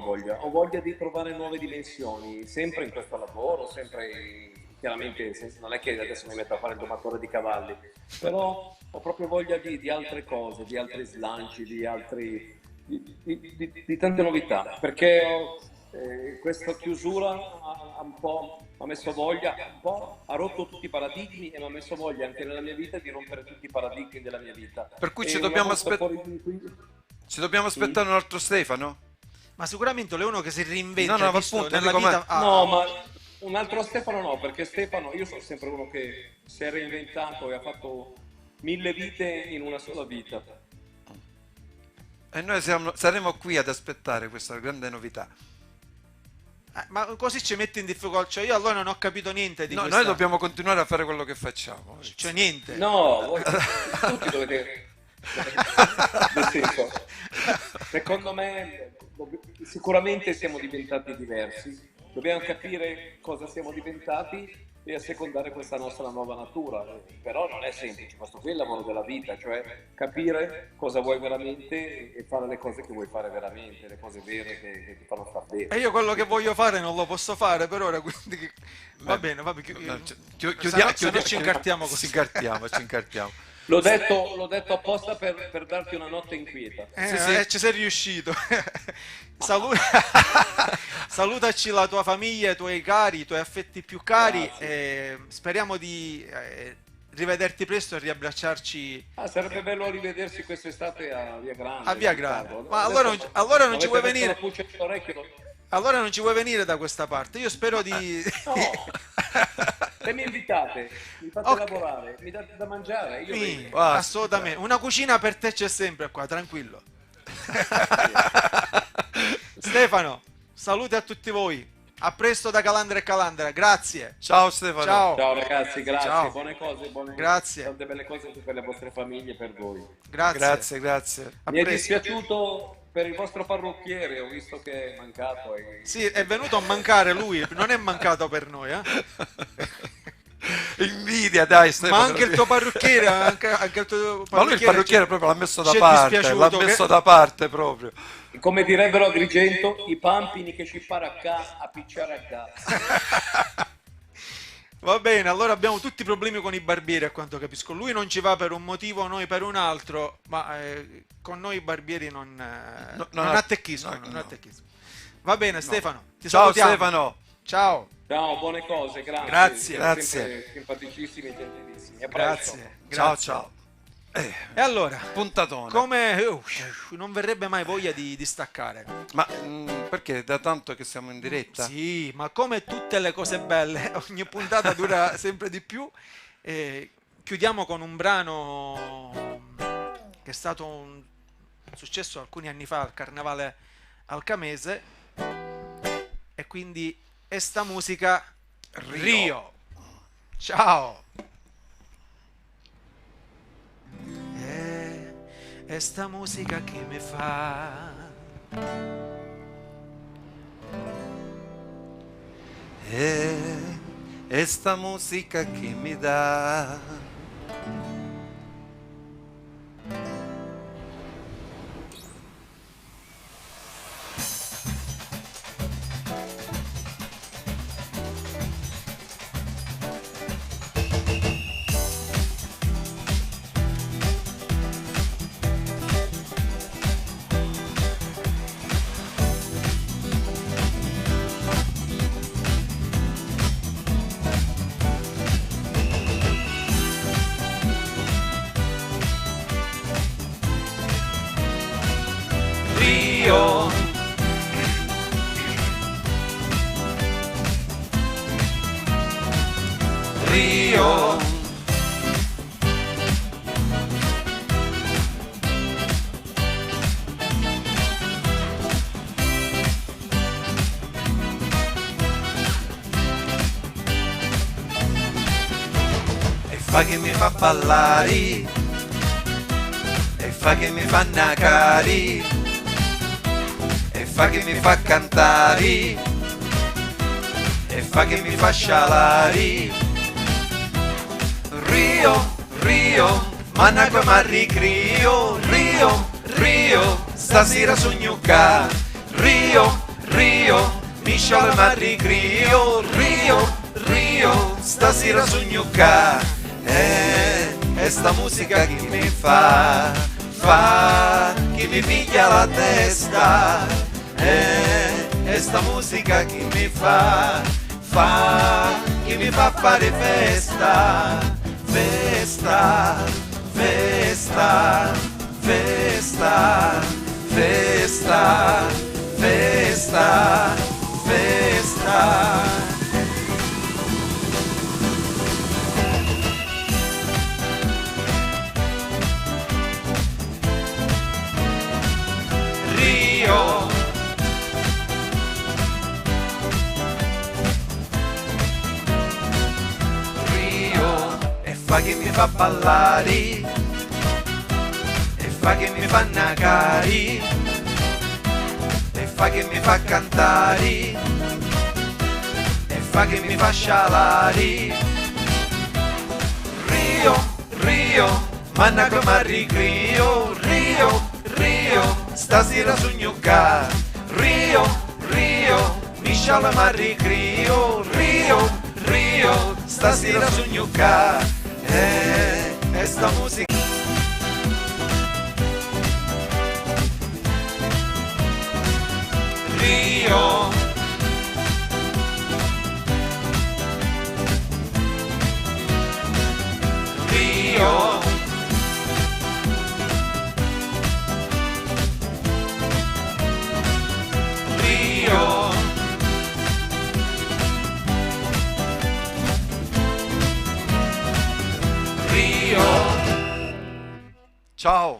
voglia di trovare nuove dimensioni, sempre in questo lavoro, sempre... Chiaramente non è che adesso mi metto a fare il domatore di cavalli, però ho proprio voglia di altre cose, di altri slanci, di tante novità, perché questa chiusura ha messo voglia, un po' ha rotto tutti i paradigmi e mi ha messo voglia anche nella mia vita di rompere tutti i paradigmi della mia vita. Per cui ci dobbiamo aspettare un altro Stefano? Ma sicuramente è uno che si reinventa. No, appunto, nella vita. No, ma un altro Stefano no, perché Stefano, io sono sempre uno che si è reinventato e ha fatto 1000 vite in una sola vita. E noi saremo qui ad aspettare questa grande novità. Ma così ci metti in difficoltà, cioè io allora non ho capito niente di questa... Noi dobbiamo continuare a fare quello che facciamo. Cioè niente. No, voi tutti dovete... Nel senso, secondo me sicuramente siamo diventati diversi, dobbiamo capire cosa siamo diventati e assecondare questa nostra nuova natura, però non è semplice, questo qui è il lavoro della vita, cioè capire cosa vuoi veramente e fare le cose che vuoi fare veramente, le cose vere che ti fanno star bene. E io quello che voglio fare non lo posso fare per ora, quindi va bene, chiudiamo, ci incartiamo così. Ci incartiamo. L'ho detto apposta per darti una notte inquieta. Ci sei riuscito. Salutaci la tua famiglia, i tuoi cari, i tuoi affetti più cari. E speriamo di rivederti presto e riabbracciarci. Sarebbe bello rivedersi quest'estate a Via Grande. A Via Grande. Ma allora non ci vuoi venire? Allora non ci vuoi venire da questa parte? Io spero di... No. Se mi invitate, mi fate lavorare, mi date da mangiare, io vengo. Assolutamente, una cucina per te c'è sempre qua, tranquillo. Stefano, saluti a tutti voi, a presto da Calandra e Calandra, grazie. Ciao Stefano. Ciao ragazzi, grazie, Ciao. Buone cose, grazie. Tante belle cose per le vostre famiglie e per voi. Grazie. Mi è dispiaciuto per il vostro parrucchiere, ho visto che è mancato. Sì, è venuto a mancare lui, non è mancato per noi, Invidia, dai Stefano. Ma anche il tuo parrucchiere, anche il tuo parrucchiere, ma lui il parrucchiere proprio l'ha messo da parte, proprio. Come direbbero a Agrigento, i pampini che ci para a picciare a casa. Va bene, allora abbiamo tutti i problemi con i barbieri, a quanto capisco. Lui non ci va per un motivo, noi per un altro, ma con noi i barbieri non attecchiscono. Va bene, Stefano, ti salutiamo. Stefano. Ciao. Ciao, buone cose, grazie. Grazie. Simpaticissimi, gentilissimi. Grazie. Ciao. E allora, puntatone. Come non verrebbe mai voglia di staccare. Ma perché da tanto che siamo in diretta? Sì, ma come tutte le cose belle, ogni puntata dura sempre di più. Chiudiamo con un brano che è stato un successo alcuni anni fa al Carnevale Alcamese, e quindi è sta musica Rio. Ciao. È sta musica che mi fa E sta musica che mi dà Rio, Rio, e fa che mi fa ballare, e fa che mi fa nacari, e fa che mi fa cantare, e fa che mi fa scialare. Rio, Rio, manna come a ricrio. Rio, Rio, stasera sogno ca. Rio, Rio, mi sciala ma ricrio. Rio, Rio, stasera sogno ca. E sta musica che mi fa, che mi piglia la testa. E sta musica che mi fa, che mi fa fare festa, festa, festa, festa, festa, festa, festa. Rio, fa che mi fa ballare, e fa che mi fa nacari, e fa che mi fa cantare, e fa che mi fa scialare. Rio, Rio, manna come a ricrio. Rio, Rio, stasera sogno ca. Rio, Rio, mi sciala ma ricrio. Rio, Rio, stasera sogno ca. E sta musica Rio, Rio, Rio, Rio. Ciao.